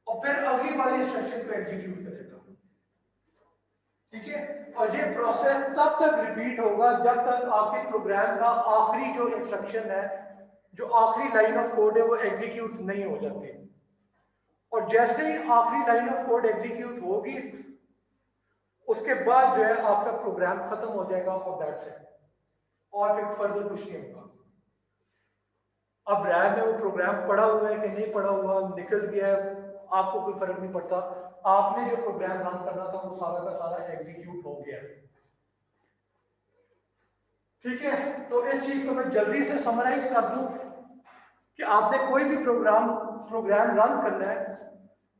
और फिर अगली वाली इंस्ट्रक्शन को एग्जीक्यूट करेगा, ठीक है। और ये प्रोसेस तब तक रिपीट होगा जब तक आपके प्रोग्राम का आखिरी जो इंस्ट्रक्शन है, जो आखिरी लाइन ऑफ कोड है वो एग्जीक्यूट नहीं हो जाती। और जैसे ही आखिरी लाइन ऑफ कोड एग्जीक्यूट होगी उसके बाद जो है आपका प्रोग्राम खत्म हो जाएगा, और दैट्स इट, और फिर फर्दर कुछ नहीं होगा। अब रैम में वो प्रोग्राम पड़ा हुआ है कि नहीं पड़ा हुआ, निकल गया है, आपको कोई फर्क नहीं पड़ता। आपने जो प्रोग्राम रन करना था वो सारा का सारा एग्जीक्यूट हो गया, ठीक है। तो इस चीज को मैं जल्दी से समराइज कर दूं कि आपने कोई भी प्रोग्राम रन करना है,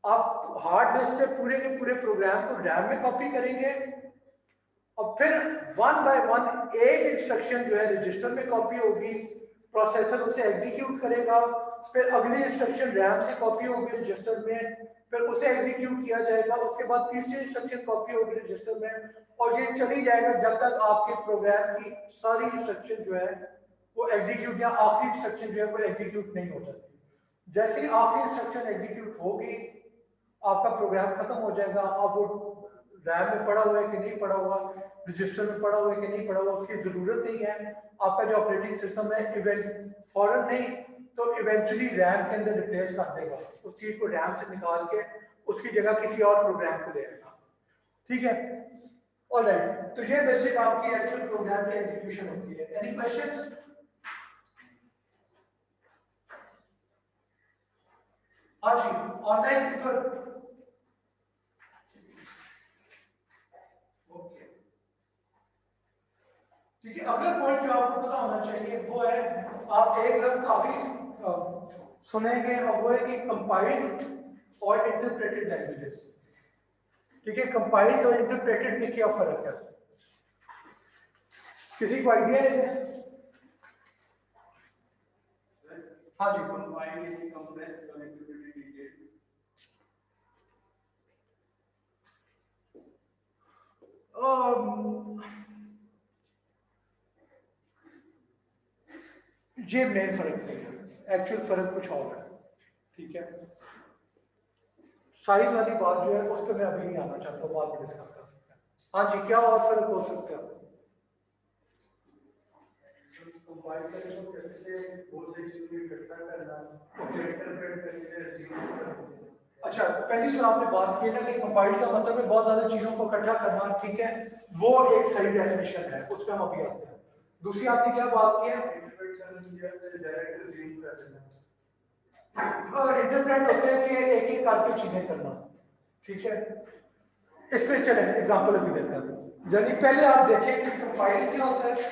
आप हार्ड डिस्क से पूरे के पूरे प्रोग्राम को रैम में कॉपी करेंगे, और फिर वन बाय वन एक इंस्ट्रक्शन जो है रजिस्टर में कॉपी होगी, प्रोसेसर उसे एग्जीक्यूट करेगा, फिर अगली इंस्ट्रक्शन रैम से कॉपी होगी रजिस्टर में, फिर उसे एग्जीक्यूट किया जाएगा, उसके बाद तीसरी इंस्ट्रक्शन कॉपी होगी रजिस्टर में, और ये चली जाएगा जब तक आपके प्रोग्राम की सारी इंस्ट्रक्शन जो है वो एग्जीक्यूट, या आखिरी इंस्ट्रक्शन जो है वो एग्जीक्यूट नहीं हो जाती। जैसे ही आखिरी इंस्ट्रक्शन एग्जीक्यूट होगी आपका प्रोग्राम खत्म हो जाएगा। अब वो रैम में पड़ा हुआ है कि नहीं पड़ा हुआ, रजिस्टर में पड़ा हुआ है कि नहीं पड़ा हुआ, उसकी जरूरत नहीं है। आपका जो ऑपरेटिंग सिस्टम है इवेंट फौरन नहीं तो इवेंचुअली रैम के अंदर रिप्लेस कर देगा, उस चीज को रैम से निकाल के उसकी जगह किसी और प्रोग्राम को दे देगा, ठीक है। ऑलराइट, तो ये बेसिक आपकी एक्चुअल प्रोग्राम की एग्जीक्यूशन होती है। Any questions? हाँ जी, ऑनलाइन पेपर। ओके, ठीक है। अगला पॉइंट जो आपको पता होना चाहिए वो है, आप एक लफ्ज काफी सुनेंगे, और वो है कि कंपाइल्ड और इंटरप्रेटेड लैंग्वेजेस, ठीक है। कंपाइल्ड और इंटरप्रेटेड में क्या फर्क है? किसी को आइडिया है? हाँ जी, कंपाइल्ड कंप्रेस्ड और इंटरप्रेटेड। ये मेन फर्क नहीं है, एक्चुअल फर्क कुछ और है, ठीक है। साइज वाली बात जो है उस पर मैं अभी नहीं आना चाहता, बाद में डिस्कस कर सकते हैं। हाँ जी, क्या और फर्क हो सकता है? कंपाइल करने को कहते थे बहुत से चीजों को इकट्ठा करना, इंटरप्रेट करके रिसीव करना। अच्छा, पहली जो आपने बात की ना कि कंपाइल का मतलब है बहुत ज्यादा चीजों को इकट्ठा करना, ठीक है, वो एक सही डेफिनेशन है, उस पर हम अभी आते हैं। दूसरी आपने क्या बात की है? इंटरप्रेट करना डायरेक्ट रिसीव कर देना। इंटरप्रेट होते हैं कि एक एक करके चीजें करना, ठीक है। इस पे चले एग्जांपल अभी देते हैं। यानी पहले आप देखें कि कंपाइल क्या होता है,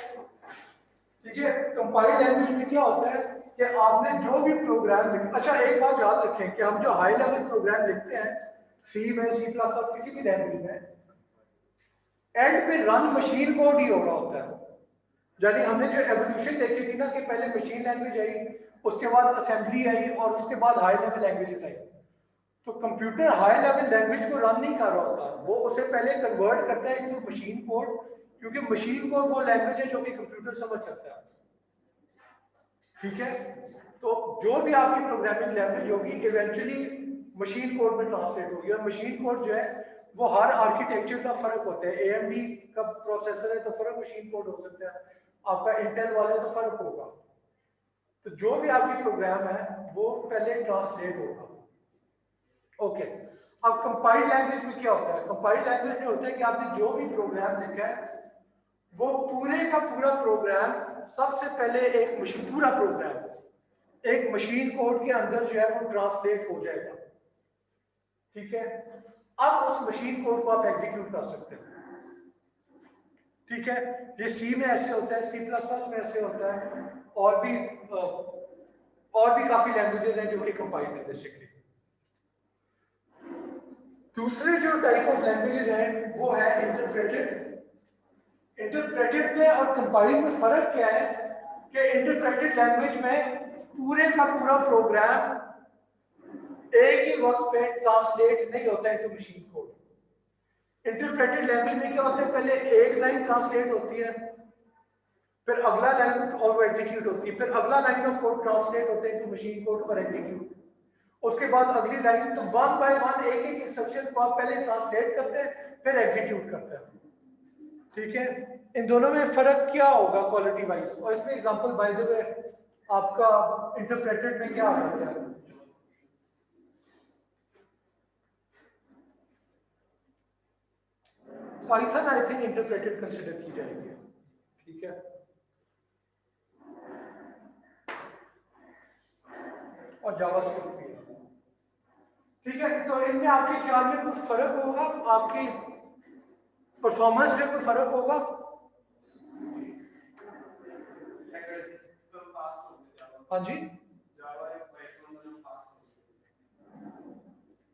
ठीक है। कंपाइल लैंग्वेज में क्या होता है कि आपने जो भी प्रोग्राम लिखा, अच्छा एक बात याद रखें कि हम जो हाई लेवल प्रोग्राम लिखते हैं सी में, सी प्लस प्लस, किसी भी लैंग्वेज में, एंड पे रन मशीन कोड ही हो रहा होता है। यानी हमने जो एवोल्यूशन देखी थी ना कि पहले मशीन लैंग्वेज आई, उसके बाद असेंबली आई और उसके बाद हाई लेवल लैंग्वेजेस आई। तो कंप्यूटर हाई लेवल लैंग्वेज को रन नहीं कर रहा होता, वो उसे पहले कन्वर्ट करता है इनटू मशीन कोड, क्योंकि मशीन कोड वो लैंग्वेज है जो कि कंप्यूटर समझ सकता है, ठीक है। तो जो भी आपकी प्रोग्रामिंग लैंग्वेज होगी इवेंचुअली मशीन कोड में ट्रांसलेट होगी, और मशीन कोड जो है वो हर आर्किटेक्चर का फर्क होता है। एएमडी का प्रोसेसर है तो फर्क मशीन कोड हो सकता है, आपका इंटेल वाला तो फर्क होगा। तो जो भी आपकी प्रोग्राम है वो पहले ट्रांसलेट होगा, ओके। अब कंपाइल लैंग्वेज में क्या होता है? कंपाइल लैंग्वेज में होता है कि आपने जो भी प्रोग्राम लिखा है वो पूरे का पूरा प्रोग्राम सबसे पहले एक मशीन, पूरा प्रोग्राम एक मशीन कोड के अंदर जो है वो ट्रांसलेट हो जाएगा, ठीक है। अब उस मशीन कोड को आप एग्जीक्यूट कर सकते हैं, ठीक है। ये सी में ऐसे होता है, सी प्लस प्लस में ऐसे होता है, और भी काफी लैंग्वेजेस हैं जो कि कंपाइल है बेसिकली। दूसरे जो टाइप ऑफ लैंग्वेजेस हैं वो है इंटरप्रेटेड। इंटरप्रेटेड में और कंपाइल में फर्क क्या है कि इंटरप्रेटेड लैंग्वेज में पूरे का पूरा प्रोग्राम एक ही वक्त पे ट्रांसलेट नहीं होता into machine code. Interpreted language में क्या होता है, पहले एक लाइन ट्रांसलेट होती है, फिर अगला लाइन और वो एग्जीक्यूट होती है, फिर अगला लाइन ऑफ कोड ट्रांसलेट होता है इनटू मशीन कोड और एग्जीक्यूट, उसके बाद अगली लाइन। तो वन बाय वन एक एक इंस्ट्रक्शन को आप पहले ट्रांसलेट करते हैं फिर एग्जीक्यूट करते हैं, ठीक है। इन दोनों में फर्क क्या होगा क्वालिटी वाइज? और इसमें एग्जांपल बाय द वे आपका इंटरप्रेटेड में क्या आ जाता है? Python I think interpreted consider की जाएगी, ठीक है। और जावास्क्रिप्ट भी है, ठीक है। तो इनमें आपके ख्याल में कुछ फर्क होगा, आपकी परफॉर्मेंस में कोई फर्क होगा? हाँ जी,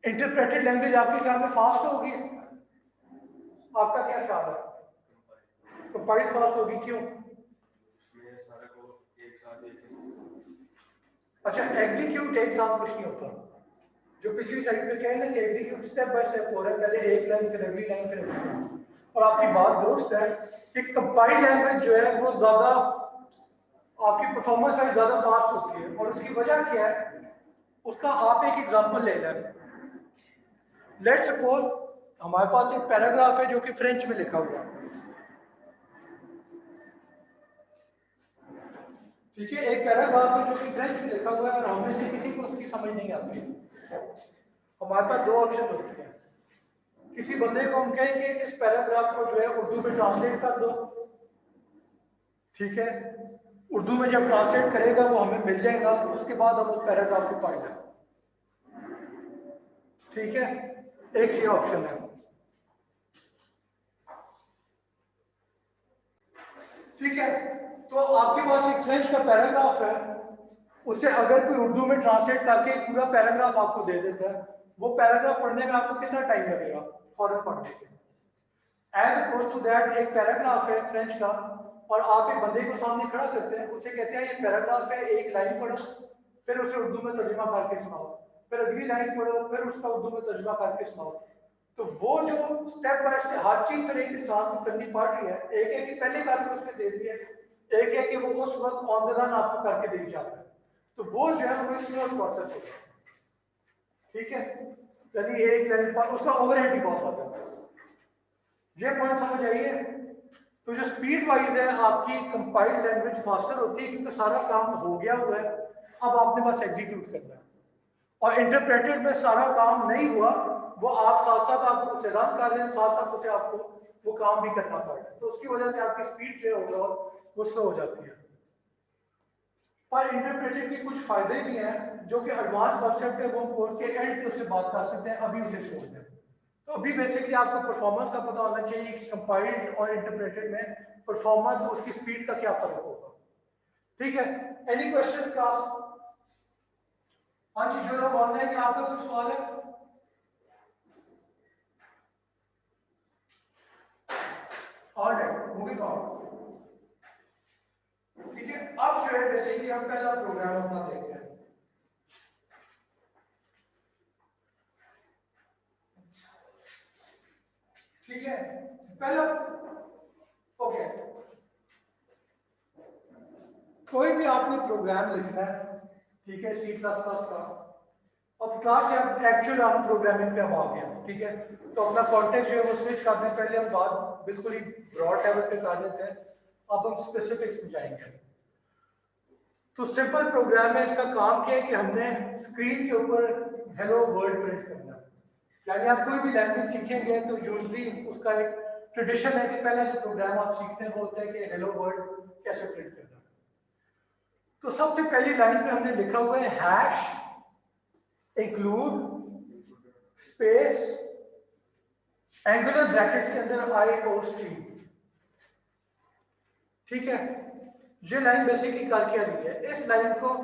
इंटरप्रेटेड लैंग्वेज आपके ख्याल में फास्ट होगी? आपका क्या ख्याल है? कंपाइल फास्ट होगी, क्यों? अच्छा, एग्जीक्यूट एक साथ कुछ नहीं होता। जो पिछली साइड पे कहे ना कि एग्जीक्यूट स्टेप बाय स्टेप हो रहा है, पहले एक लाइन फिर अगली लाइन फिर अगली लाइन। और आपकी बात दुरुस्त है कि कंपाइल लैंग्वेज जो है वो ज्यादा आपकी परफॉर्मेंस है ज्यादा फास्ट होती है, और उसकी वजह क्या है उसका आप एक एग्जांपल ले लें। लेट्स सपोज हमारे पास एक पैराग्राफ है जो कि फ्रेंच में लिखा हुआ है, ठीक है। एक पैराग्राफ है जो कि फ्रेंच में लिखा हुआ है और हमें से किसी को उसकी समझ नहीं आती। हमारे पास दो ऑप्शन होते हैं, किसी बंदे को हम कहेंगे कि इस पैराग्राफ को जो है उर्दू में ट्रांसलेट कर दो, ठीक है। उर्दू में जब ट्रांसलेट करेगा वो हमें मिल जाएगा, उसके बाद हम उस पैराग्राफ को पढ़ लें, ठीक है। एक ये ऑप्शन है, ठीक है। तो आपके पास एक फ्रेंच का पैराग्राफ है, उसे अगर कोई उर्दू में ट्रांसलेट करके एक पूरा पैराग्राफ आपको दे देता है, वो पैराग्राफ पढ़ने में आपको कितना टाइम लगेगा फौरन पढ़ने के? एज अपोज टू दैट एक पैराग्राफ है फ्रेंच का और आप एक बंदे को सामने खड़ा करते हैं, उसे कहते हैं ये पैराग्राफ है, एक लाइन पढ़ो, फिर उसे उर्दू में तर्जुमा करके सुनाओ, फिर अगली लाइन पढ़ो, फिर उसका उर्दू में तर्जुमा करके सुनाओ। तो वो जो स्टेप बाय स्टेप हर चीज पर एक इंसान को करनी पड़ रही है, एक है कि पहले करके उसने दे दिया, एक है कि वो उस वक्त ऑन द रन आपको करके दे जाता है। तो वो जो है वो स्लो प्रोसेस होता है, ठीक है। यानी एक लाइन पर उसका ओवरहेड भी बहुत आता है। ये पॉइंट समझ आइए। तो जो स्पीड वाइज है आपकी कंपाइल्ड लैंग्वेज फास्टर होती है क्योंकि सारा काम हो गया हुआ है, अब आपने बस एग्जीक्यूट करना है। और इंटरप्रेटेड में सारा काम नहीं हुआ, वो आप साथ साथ आप उसे रन कर रहे हैं, साथ साथ उसे आपको वो काम भी करना पड़ रहा है, तो उसकी वजह से आपकी स्पीड जो होगा वो स्लो हो जाती है। पर इंटरप्रेटेड के कुछ फायदे भी हैं जो कि एडवांस कॉन्सेप्ट है, वो कोर्स के एंड पे उससे बात कर सकते हैं, अभी उसे छोड़ दें। तो अभी बेसिकली आपको परफॉर्मेंस का पता होना चाहिए कि कंपाइल्ड और इंटरप्रेटेड में परफॉर्मेंस और उसकी स्पीड का क्या फर्क होगा। ठीक है, एनी क्वेश्चंस का? हाँ जी, जो लोग ऑनलाइन हैं आपका कुछ सवाल है? Alright, moving on. ठीक है, अब जो है बेसिकली हम पहला प्रोग्राम अपना देखते हैं। ठीक है, पहला ओके, कोई भी आपने प्रोग्राम लिखना है, ठीक है, सी प्लस प्लस का। अब क्लास या एक्चुअल हम प्रोग्रामिंग पे अब आ गए हैं, ठीक है। तो अपना कॉन्टेक्स्ट जो है वो स्विच करने से पहले हम बात बिल्कुल ही ब्रॉड लेवल पे कर लेते हैं, अब हम स्पेसिफिक्स में जाएंगे। तो सिंपल प्रोग्राम है, इसका काम क्या है कि हमने स्क्रीन के ऊपर हेलो वर्ल्ड प्रिंट करना है। यानी आप कोई भी लैंग्वेज सीखेंगे तो यूजली उसका एक ट्रेडिशन है कि पहला जो प्रोग्राम आप सीखते हैं वो होता है कि हेलो वर्ल्ड कैसे प्रिंट करना है। तो सबसे पहली लाइन पे हमने लिखा हुआ है hash include space angular brackets के अंदर IOST। ठीक है, ये लाइन बेसिकली कर क्या रही है, इस लाइन को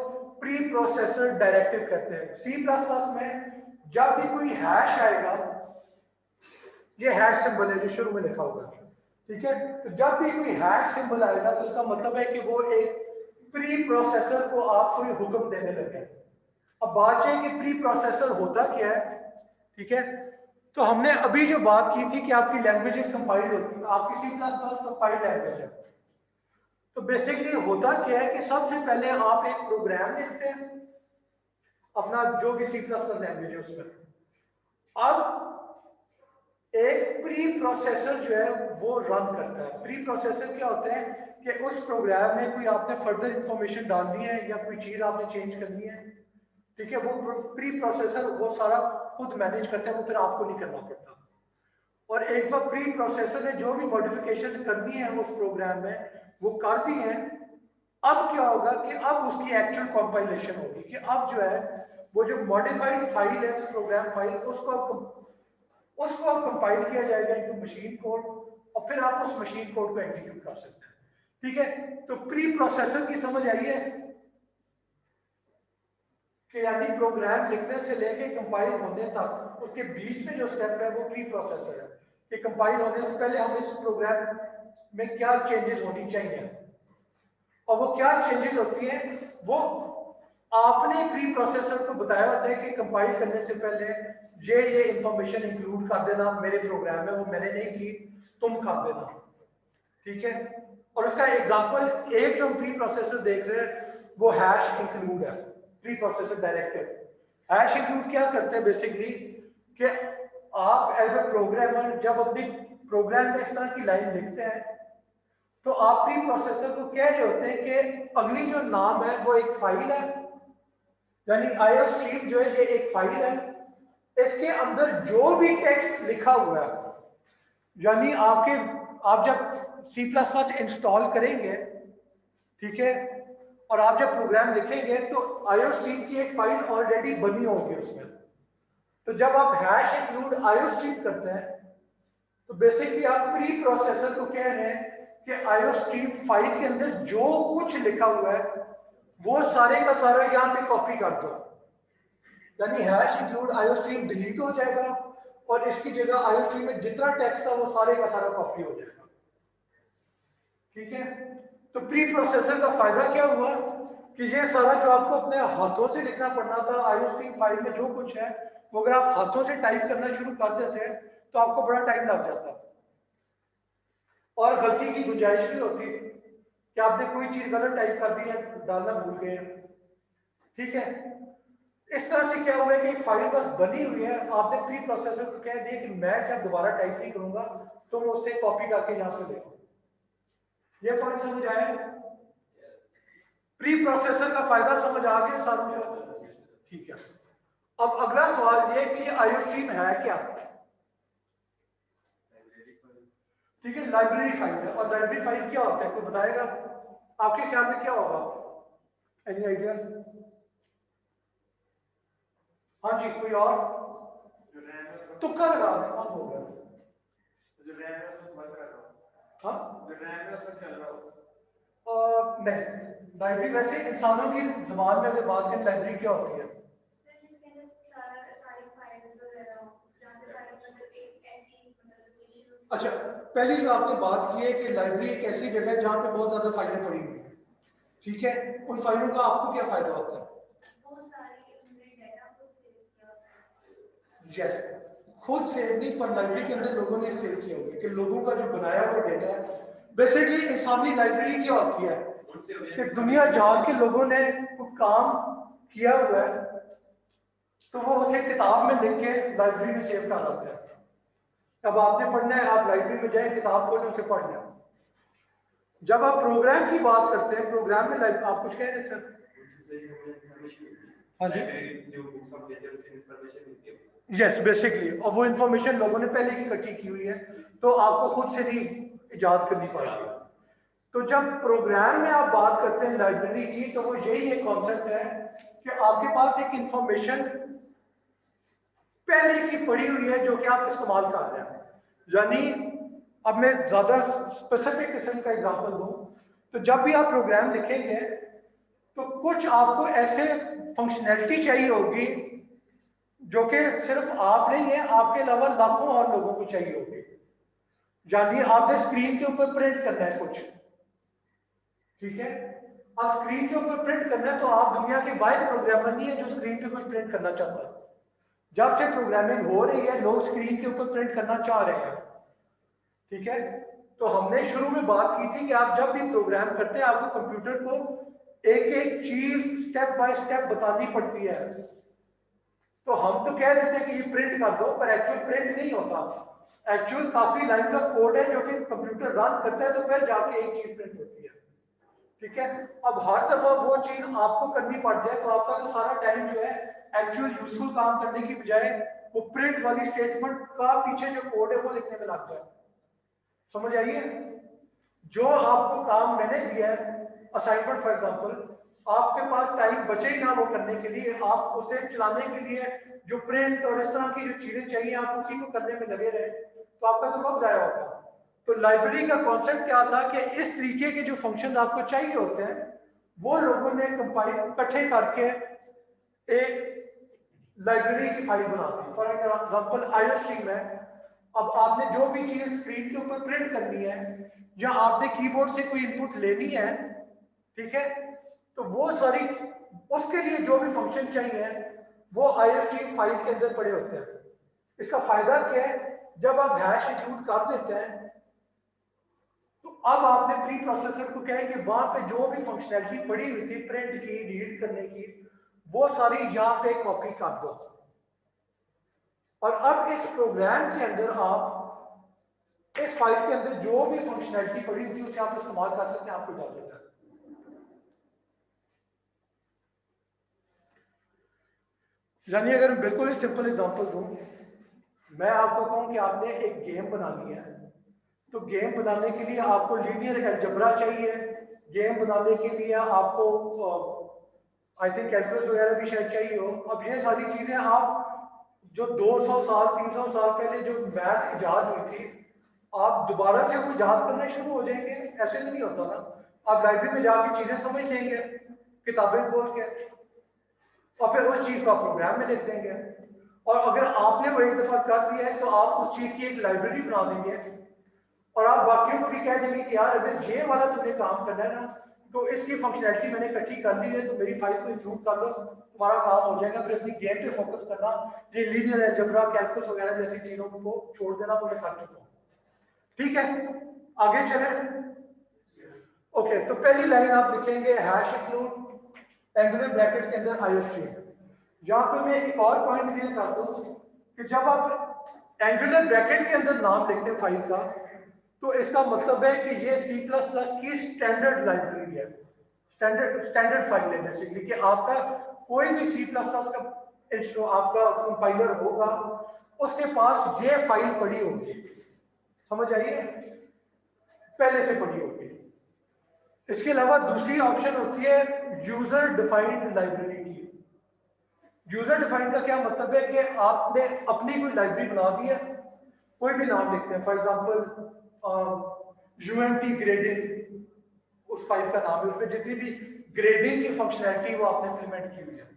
प्री प्रोसेसर डायरेक्टिव कहते हैं। सी प्लस प्लस में जब भी कोई हैश आएगा, ये हैश सिंबल है जो शुरू में लिखा होगा, ठीक है, तो जब भी कोई हैश सिंबल आएगा तो इसका मतलब है कि वो एक प्री प्रोसेसर को आप कोई हुक्म देने लगे। अब बात यह है कि प्री प्रोसेसर होता क्या है, ठीक है। तो हमने अभी जो बात की थी कि आपकी लैंग्वेजेस कंपाइल्ड होती है, आपकी C plus plus compiled language है। तो बेसिकली होता क्या है कि सबसे पहले आप एक प्रोग्राम लिखते हैं अपना जो भी सी प्लस प्लस लैंग्वेज है उसमें। अब एक प्री प्रोसेसर जो है वो रन करता है। प्री प्रोसेसर क्या होते हैं कि उस प्रोग्राम में कोई आपने फर्दर इंफॉर्मेशन डालनी है या कोई चीज आपने चेंज करनी है, ठीक है, वो प्री प्रोसेसर वो सारा खुद मैनेज करता है, वो फिर आपको नहीं करना पड़ता। और एक बार प्री प्रोसेसर ने जो भी मॉडिफिकेशन करनी है उस प्रोग्राम में वो कर दी है। अब क्या होगा कि अब उसकी एक्चुअल कंपाइलेशन होगी कि अब जो है वो जो मॉडिफाइड फाइल है प्रोग्राम फाइल उसको कंपाइल किया जाएगा इनटू मशीन कोड और फिर आप उस मशीन कोड को एग्जीक्यूट कर सकते हैं। ठीक है, तो प्री प्रोसेसर की समझ आई है कि यानी प्रोग्राम लिखने से लेके कंपाइल होने तक उसके बीच में जो स्टेप है वो प्री प्रोसेसर है कि कंपाइल होने से पहले हम इस प्रोग्राम में क्या चेंजेस होनी चाहिए, और वो क्या चेंजेस होती हैं वो आपने प्री प्रोसेसर को बताया होता है कि कंपाइल करने से पहले ये इंफॉर्मेशन इंक्लूड कर देना मेरे प्रोग्राम में, वो मैंने नहीं की, तुम कर देना। ठीक है, और उसका एग्जांपल एक जो प्री प्रोसेसर देख रहे हैं वो हैश इंक्लूड है, pre processor directive. Hash include क्या करते हैं बेसिकली कि आप एज ए प्रोग्रामर जब अपनी प्रोग्राम में इस तरह की लाइन लिखते हैं तो आप प्री प्रोसेसर को कह रहे होते हैं कि अगली जो नाम है वो एक फाइल है, यानी IOStream जो है ये एक फाइल है, इसके अंदर जो भी टेक्स्ट लिखा हुआ है, यानी आप जब सी प्लस प्लस इंस्टॉल करेंगे, ठीक है, और आप जब प्रोग्राम लिखेंगे तो IOStream की एक फाइल ऑलरेडी बनी होगी उसमें। तो जब आप हैश इंक्लूड IOStream करते हैं तो बेसिकली आप प्री प्रोसेसर को कह रहे हैं कि IOStream फाइल के अंदर जो कुछ लिखा हुआ है वो सारे का सारा यहाँ पे कॉपी कर दो, यानी हैश इंक्लूड IOStream डिलीट हो जाएगा और इसकी जगह IOStream में जितना टेक्स्ट था वो सारे का सारा कॉपी हो जाएगा। ठीक है, तो प्री प्रोसेसर का फायदा क्या हुआ कि ये सारा जो आपको अपने हाथों से लिखना पड़ना था IOStream फाइल में जो कुछ है वो अगर आप हाथों से टाइप करना शुरू कर देते हैं तो आपको बड़ा टाइम लग जाता और गलती की गुंजाइश भी होती कि आपने कोई चीज गलत टाइप कर दी है, डालना भूल गए। ठीक है, इस तरह से क्या हुआ है कि एक फाइल बस बनी हुई है, आपने प्री प्रोसेसर को कह दिया कि मैं जब दोबारा टाइप नहीं करूंगा तो मैं उससे कॉपी करके यहां से ले लूं। ये पॉइंट समझ आया? प्री प्रोसेसर का फायदा समझ आ गया सारों को? ठीक है। अब अगला सवाल ये कि आईओ स्ट्रीम है क्या? ठीक है, लाइब्रेरी फाइल है। और लाइब्रेरी फाइल क्या होता है, कोई बताएगा? आपके ख्याल में क्या होगा? Any idea? हाँ जी, कोई और? तुक्का लगा दें, कौन होगा? जो रैम है उसमें वर्क कर रहा हूँ। हाँ, जो रैम है उसमें चल रहा हूँ। नहीं, लाइब्रेरी वैसे इंसानों की जुबान में अगर बात करें लाइब्रेरी क्या होती है? अच्छा, पहली जो आपने बात की है कि लाइब्रेरी एक ऐसी जगह है जहाँ पे बहुत ज्यादा फाइलें पड़ी हुई हैं, ठीक है? उन फाइलों का आपको क्या फायदा होता है? यस, खुद सेव नहीं, पर लाइब्रेरी के अंदर लोगों ने सेव किया हुआ है कि लोगों का जो बनाया हुआ डेटा है। बेसिकली इंसानी लाइब्रेरी क्या होती है कि दुनिया जान के लोगों ने कुछ काम किया हुआ है तो वो उसे किताब में लिख के लाइब्रेरी में सेव कर रखते हैं। अब आपने पढ़ना है, आप लाइब्रेरी में जाए, किताब खोलें, उसे पढ़ना है। जब आप प्रोग्राम की बात करते हैं, प्रोग्राम में आप कुछ कह रहे थे? हाँ जी, यस, बेसिकली, और वो इंफॉर्मेशन लोगों ने पहले ही इकट्ठी की हुई है तो आपको खुद से नहीं इजाद करनी पड़ेगी। तो जब प्रोग्राम में आप बात करते हैं लाइब्रेरी की, तो वो यही एक कॉन्सेप्ट है कि आपके पास एक इंफॉर्मेशन पहले की पड़ी हुई है जो कि आप इस्तेमाल कर रहे हैं। यानी अब मैं ज्यादा स्पेसिफिक किस्म का एग्जांपल दूं, तो जब भी आप प्रोग्राम लिखेंगे तो कुछ आपको ऐसे फंक्शनैलिटी चाहिए होगी जो कि सिर्फ आप नहीं है, आपके अलावा लाखों और लोगों को चाहिए होगी। यानी आपने स्क्रीन के ऊपर प्रिंट करना है कुछ, ठीक है? अब स्क्रीन के ऊपर प्रिंट करना है तो आप दुनिया के वाहिद प्रोग्रामर नहीं है जो स्क्रीन पे कुछ प्रिंट करना चाहता है। जब से प्रोग्रामिंग हो रही है लोग स्क्रीन के ऊपर प्रिंट करना चाह रहे हैं, ठीक है? तो हमने शुरू में बात की थी कि आप जब भी प्रोग्राम करते हैं आपको कंप्यूटर को एक एक चीज स्टेप बाय स्टेप बतानी पड़ती है। तो हम तो कह देते हैं कि ये प्रिंट कर दो, पर एक्चुअल प्रिंट नहीं होता। एक्चुअल काफी लाइन ऑफ कोड है जो कि कंप्यूटर रन करता है तो फिर जाके एक चीज प्रिंट होती है, ठीक है? अब हर दफा वो चीज आपको करनी पड़ जाए तो आपका तो सारा टाइम जो है एक्चुअल यूजफुल काम करने की बजाय वो प्रिंट वाली स्टेटमेंट का पीछे जो कोड है वो लिखने में लग जाए। समझ आइए? जो आपको काम मैंने दिया है असाइनमेंट फॉर एग्जांपल, आपके पास टाइम बचे ही ना वो करने के लिए, आप उसे चलाने के लिए जो प्रिंट और इस तरह की जो चीजें चाहिए आप उसी को करने में लगे रहे तो आपका तो वक्त जाया होगा। तो लाइब्रेरी का कॉन्सेप्ट क्या था कि इस तरीके के जो फंक्शन आपको चाहिए होते हैं वो लोगों ने कंपाइल इकट्ठे करके एक लाइब्रेरी की फाइल बना दी। फॉर एग्जांपल आईओ स्ट्रीम है, अब आपने जो भी चीज स्क्रीन के ऊपर प्रिंट करनी है या आपने कीबोर्ड से कोई इनपुट लेनी है, ठीक है? तो वो सारी उसके लिए जो भी फंक्शन चाहिए वो आईओ स्ट्रीम फाइल के अंदर पड़े होते हैं। इसका फायदा क्या है, जब आप हैश इंक्लूड कर देते हैं तो अब आपने प्री प्रोसेसर को क्या है कि वहां पे जो भी फंक्शनैलिटी पड़ी हुई थी प्रिंट की, रीड करने की, वो सारी यहां पे कॉपी कर दो। और अब इस प्रोग्राम के अंदर आप इस फाइल के अंदर जो भी फंक्शनैलिटी पड़ी हुई थी उसे आप इस्तेमाल कर सकते हैं, आपको इजाजत है। यानी अगर बिल्कुल ही सिंपल एग्जांपल दूं, मैं आपको कहूं कि आपने एक गेम बनानी है तो गेम बनाने के लिए आपको लीनियर अलजेब्रा चाहिए, गेम बनाने के लिए आपको आई थिंक कैलकुलस वगैरह भी शायद चाहिए हो। अब ये सारी चीजें आप जो 200 साल 300 साल पहले जो मैथ इजाद हुई थी आप दोबारा से उसको इजाद करना शुरू हो जाएंगे, ऐसे तो नहीं होता ना। आप लाइब्रेरी में जाके चीजें समझ लेंगे किताबें खोल के और फिर उस चीज को आप प्रोग्राम में लिख देंगे। और अगर आपने वो एक दफा कर दिया है तो आप उस चीज की एक लाइब्रेरी बना देंगे और आप बाकियों को भी कह देंगे कि यार अगर ये वाला तुमने काम करना है ना तो इसकी फंक्शनैलिटी मैंने इकट्ठी कर ली है तो मेरी फाइल को इंक्लूड कर लो, तुम्हारा काम हो जाएगा। फिर अपनी गेम पे फोकस करना, ये लीनियर अलजेब्रा कैलकुलस वगैरह जैसी चीजों को छोड़ देना वो मैं कर चुका हूँ, ठीक है? आगे चले। ओके, तो पहली लाइन आप लिखेंगे हैश इंक्लूड एंगुलर ब्रैकेट्स के अंदर आईओ स्ट्रीम। यहाँ पे मैं एक और पॉइंट क्लियर कर दूं कि जब आप एंगुलर ब्रैकेट के अंदर नाम लिखते हैं फाइल का, तो इसका मतलब है कि ये C++ की स्टैंडर्ड लाइब्रेरी है, स्टैंडर्ड फाइल है बेसिकली, कि आपका कोई भी C++ का आपका कंपाइलर होगा उसके पास ये फाइल पड़ी होगी, समझ आइए, पहले से पड़ी होगी। इसके अलावा दूसरी ऑप्शन होती है यूजर डिफाइंड लाइब्रेरी की। यूजर डिफाइंड का क्या मतलब है कि आपने अपनी कोई लाइब्रेरी बना दी है, कोई भी नाम लिखते हैं, फॉर एग्जांपल यूएमटी ग्रेडिंग उस फाइल का नाम है, उसमें जितनी भी ग्रेडिंग की फंक्शनैलिटी वो आपने इंप्लीमेंट की हुई है,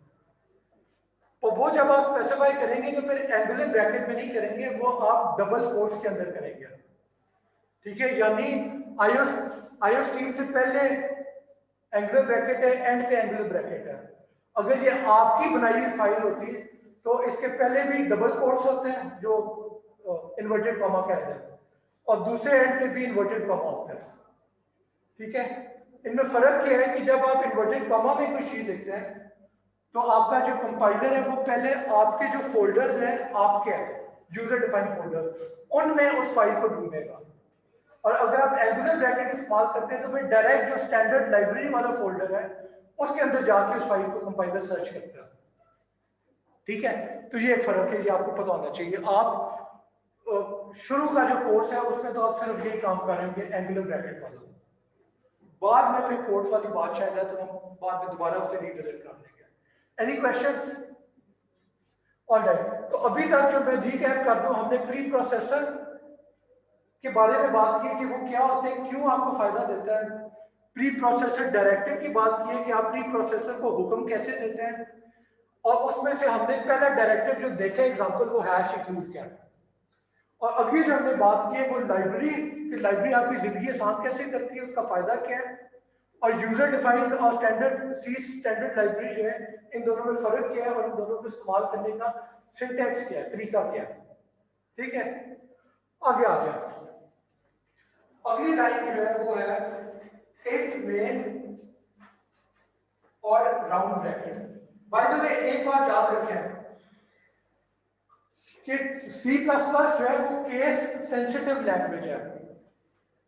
तो वो जब आप स्पेसिफाई करेंगे तो फिर एंगुलर ब्रैकेट में नहीं करेंगे, वो आप डबल कोट्स के अंदर करेंगे, ठीक है। यानी आईओ स्ट्रीम से पहले एंगुलर ब्रैकेट है, एंड पे एंगुलर ब्रैकेट है। अगर ये आपकी बनाई हुई फाइल होती तो इसके पहले भी डबल कोट्स होते हैं जो इन्वर्टेड कॉमा कहते हैं, और दूसरे एंड पे भी इन्वर्टेड कॉमा होता है, ठीक है। इनमें फर्क यह है कि जब आप इन्वर्टेड कॉमा में कोई चीज लिखते हैं तो आपका जो कंपाइलर है वो पहले आपके जो फोल्डर्स हैं आपके यूजर डिफाइंड फोल्डर उनमें उस फाइल को ढूंढेगा, और अगर आप एंगुलर ब्रैकेट इस्तेमाल करते हैं तो फिर डायरेक्ट जो स्टैंडर्ड लाइब्रेरी वाला फोल्डर है उसके अंदर जाके उस फाइल को कंपाइलर सर्च करता है, ठीक है। तो ये एक फर्क है, ये आपको पता होना चाहिए। आप शुरू का जो कोर्स है उसमें तो आप सिर्फ यही काम कर रहे होंगे एंगुलर ब्रैकेट वाला, बाद में फिर कोर्स वाली बात शायद है तो हम बाद में दोबारा उसे रिविजिट कर लेंगे। Any question? ऑलराइट, तो अभी तक जो मैं रीकैप कर दूं, हमने प्री प्रोसेसर के बारे में बात की कि वो क्या होते हैं, क्यों आपको फायदा देता है। प्री प्रोसेसर डायरेक्टिव की बात की है कि आप प्री प्रोसेसर को हुक्म कैसे देते हैं, और उसमें से हमने पहला डायरेक्टिव जो देखा एग्जांपल वो हैश इंक्लूड किया, और अभी जो हमने बात की है वो लाइब्रेरी कि लाइब्रेरी आपकी जिंदगी आसान कैसे करती है, उसका फायदा क्या है, और यूजर डिफाइंड और स्टैंडर्ड लाइब्रेरी जो है इन दोनों में फर्क क्या है, और इन दोनों को इस्तेमाल करने का सिंटैक्स क्या है, तरीका क्या है, ठीक है। आगे आ जाए, अगली लाइन जो है वो है इंट मेन और round bracket. By the way एक बात याद रखें कि C++ जो है वो केस सेंसिटिव लैंग्वेज है,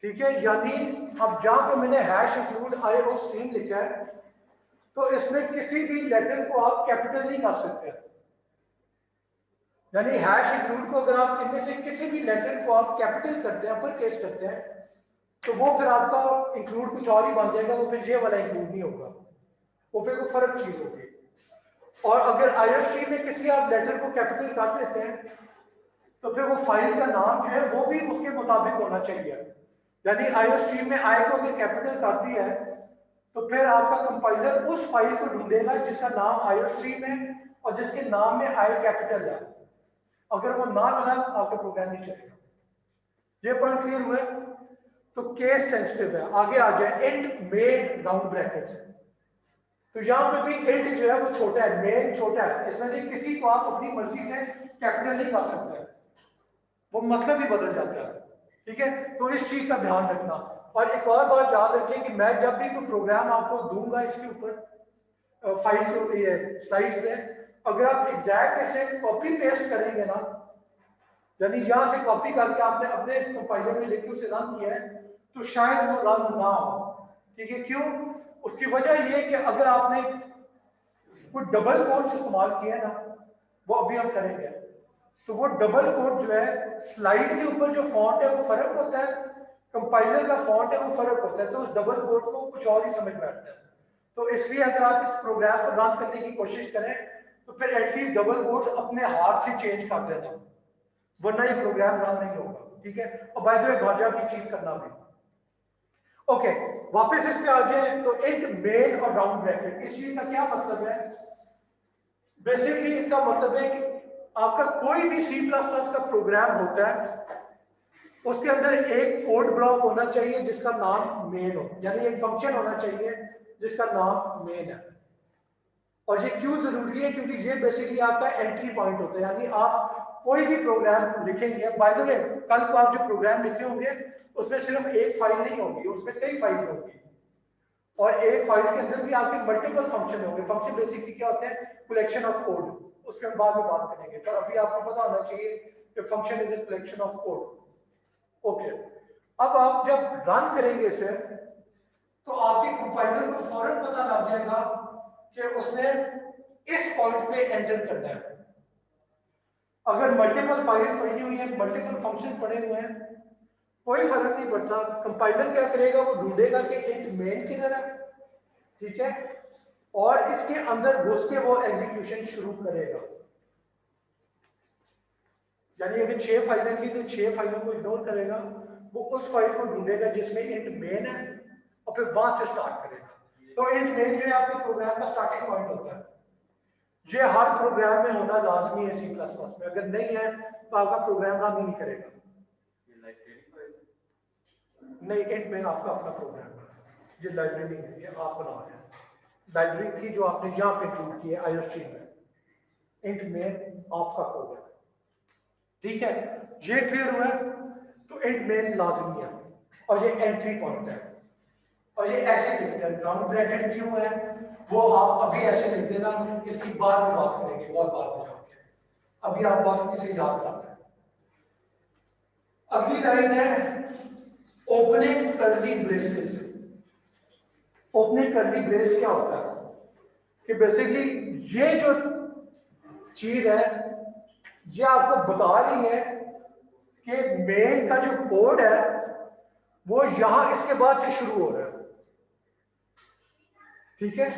ठीक है। यानी अब जहां पे मैंने हैश इंक्लूड आईओ स्ट्रीम लिखा है तो इसमें किसी भी लेटर को आप कैपिटल नहीं कर सकते, यानी हैश इंक्लूड को अगर आप इनमें से किसी भी लेटर को आप कैपिटल करते हैं, अपर केस करते हैं, तो वो फिर आपका इंक्लूड कुछ और ही बन जाएगा, वो फिर ये वाला इंक्लूड नहीं होगा, वो फिर कोई फर्क चीज होगी। और अगर आईओ स्ट्रीम में किसी आप लेटर को कैपिटल कर देते हैं तो फिर वो फाइल का नाम जो है वो भी उसके मुताबिक होना चाहिए, यानी आईओ स्ट्रीम में आई को अगर कैपिटल कर दिया है तो फिर आपका कंपाइलर उस फाइल को ढूंढेगा जिसका नाम आईओ स्ट्रीम है और जिसके नाम में आई कैपिटल है, अगर वो ना मिला आपका प्रोग्राम नहीं चलेगा। ये पॉइंट क्लियर हुआ? तो केस सेंसिटिव है। आगे आ जाए इंट मेन राउंड ब्रैकेट्स, तो यहां पे भी इंट जो है वो छोटा है, मेन छोटा है, इसमें से किसी को आप अपनी मर्जी से कैपिटल नहीं कर सकते, वो मतलब ही बदल जाता है, ठीक है। तो इस चीज का ध्यान रखना। और एक और बात याद रखें कि मैं जब भी कोई प्रोग्राम आपको दूंगा इसके ऊपर फाइल के ये स्लाइड्स में, अगर आप एग्जैक्ट ऐसे कॉपी पेस्ट करेंगे ना, यानी यहां से कॉपी करके आपने अपने कंपाइलर में लेके उसे रन किया है तो शायद वो रन ना हो, ठीक है। क्यों? उसकी वजह ये है कि अगर आपने कोई डबल कोट्स इस्तेमाल किया है ना, वो अभी हम करेंगे, तो वो डबल कोट जो है स्लाइड के ऊपर जो फॉन्ट है वो फर्क होता है, कंपाइलर का फॉन्ट है वो फर्क होता है, तो उस डबल कोट को कुछ और ही समझ बैठता है। तो इसलिए अगर आप इस प्रोग्राम को रन करने की कोशिश करें तो फिर एटलीस्ट डबल कोट अपने हाथ से चेंज कर देना, वरना ये प्रोग्राम रन नहीं होगा, ठीक है। और बाय द वे गौजा की चीज करना भी। ओके, वापस इस पे आ जाए, तो इंट मेन और राउंड ब्रैकेट, इस चीज का क्या मतलब है? बेसिकली इसका मतलब है कि आपका कोई भी C++ का प्रोग्राम होता है उसके अंदर एक कोड ब्लॉक होना चाहिए जिसका नाम मेन हो, यानी एक फंक्शन होना चाहिए जिसका नाम मेन है। और ये क्यों जरूरी है? क्योंकि ये बेसिकली आपका एंट्री पॉइंट होता है, यानी आप कोई भी प्रोग्राम लिखेंगे, बाय द वे कल को आप जो प्रोग्राम लिखे होंगे उसमें सिर्फ एक फाइल नहीं होगी, उसमें कई फाइल होगी, और एक फाइल के अंदर भी आपके मल्टीपल फंक्शन होंगे। फंक्शन बेसिकली क्या होते हैं? कलेक्शन ऑफ कोड, उसके हम बाद में बात करेंगे, पर अभी आपको पता होना चाहिए कि function is a collection of code. Okay, अब आप जब रन करेंगे इसे तो आपके कंपाइलर को फौरन पता लग जाएगा कि उसने इस पॉइंट पे एंटर करना है। अगर मल्टीपल फाइल्स पड़ी हुई है, मल्टीपल फंक्शन पड़े हुए हैं, कोई फर्क नहीं पड़ता। कंपाइलर क्या करेगा? वो ढूंढेगा कि इंट मेन किधर है, ठीक है, और इसके अंदर घुस के वो एग्जीक्यूशन शुरू करेगा। यानी अगर 6 फाइलें थी तो 6 फाइलों को इग्नोर करेगा, वो उस फाइल को ढूंढेगा जिसमें इंट मेन है और फिर वहां से स्टार्ट करेगा। तो इंट मेन जो है आपके प्रोग्राम का स्टार्टिंग पॉइंट होता है। ये हर प्रोग्राम में होना लाजमी है C++ में, अगर नहीं है तो आपका प्रोग्राम रन ही नहीं करेगा। नहीं, इंट मेन आपका अपना प्रोग्राम है, ये लाइब्रेरी नहीं है, ये आप बना रहे हैं। लाइब्रेरी थी जो आपने यहाँ पे इंक्लूड की है आईओस्ट्रीम में। इंट मेन आपका कोड है, ठीक है, ये क्लियर हुआ है? तो इंट मेन लाजमी है और ये एंट्री पॉइंट है, और ये ऐसे लिखते हैं, राउंड ब्रैकेट क्यों है वो आप अभी ऐसे लिख देना, इसकी बाद में बात करेंगे, बहुत बाद में जाओगे, अभी आप बस इसे याद रखना है। अगली लाइन है opening curly braces. Opening curly brace क्या होता है? कि बेसिकली ये जो चीज है ये आपको बता रही है कि मेन का जो कोड है वो यहां इसके बाद से शुरू हो रहा है, ठीक है,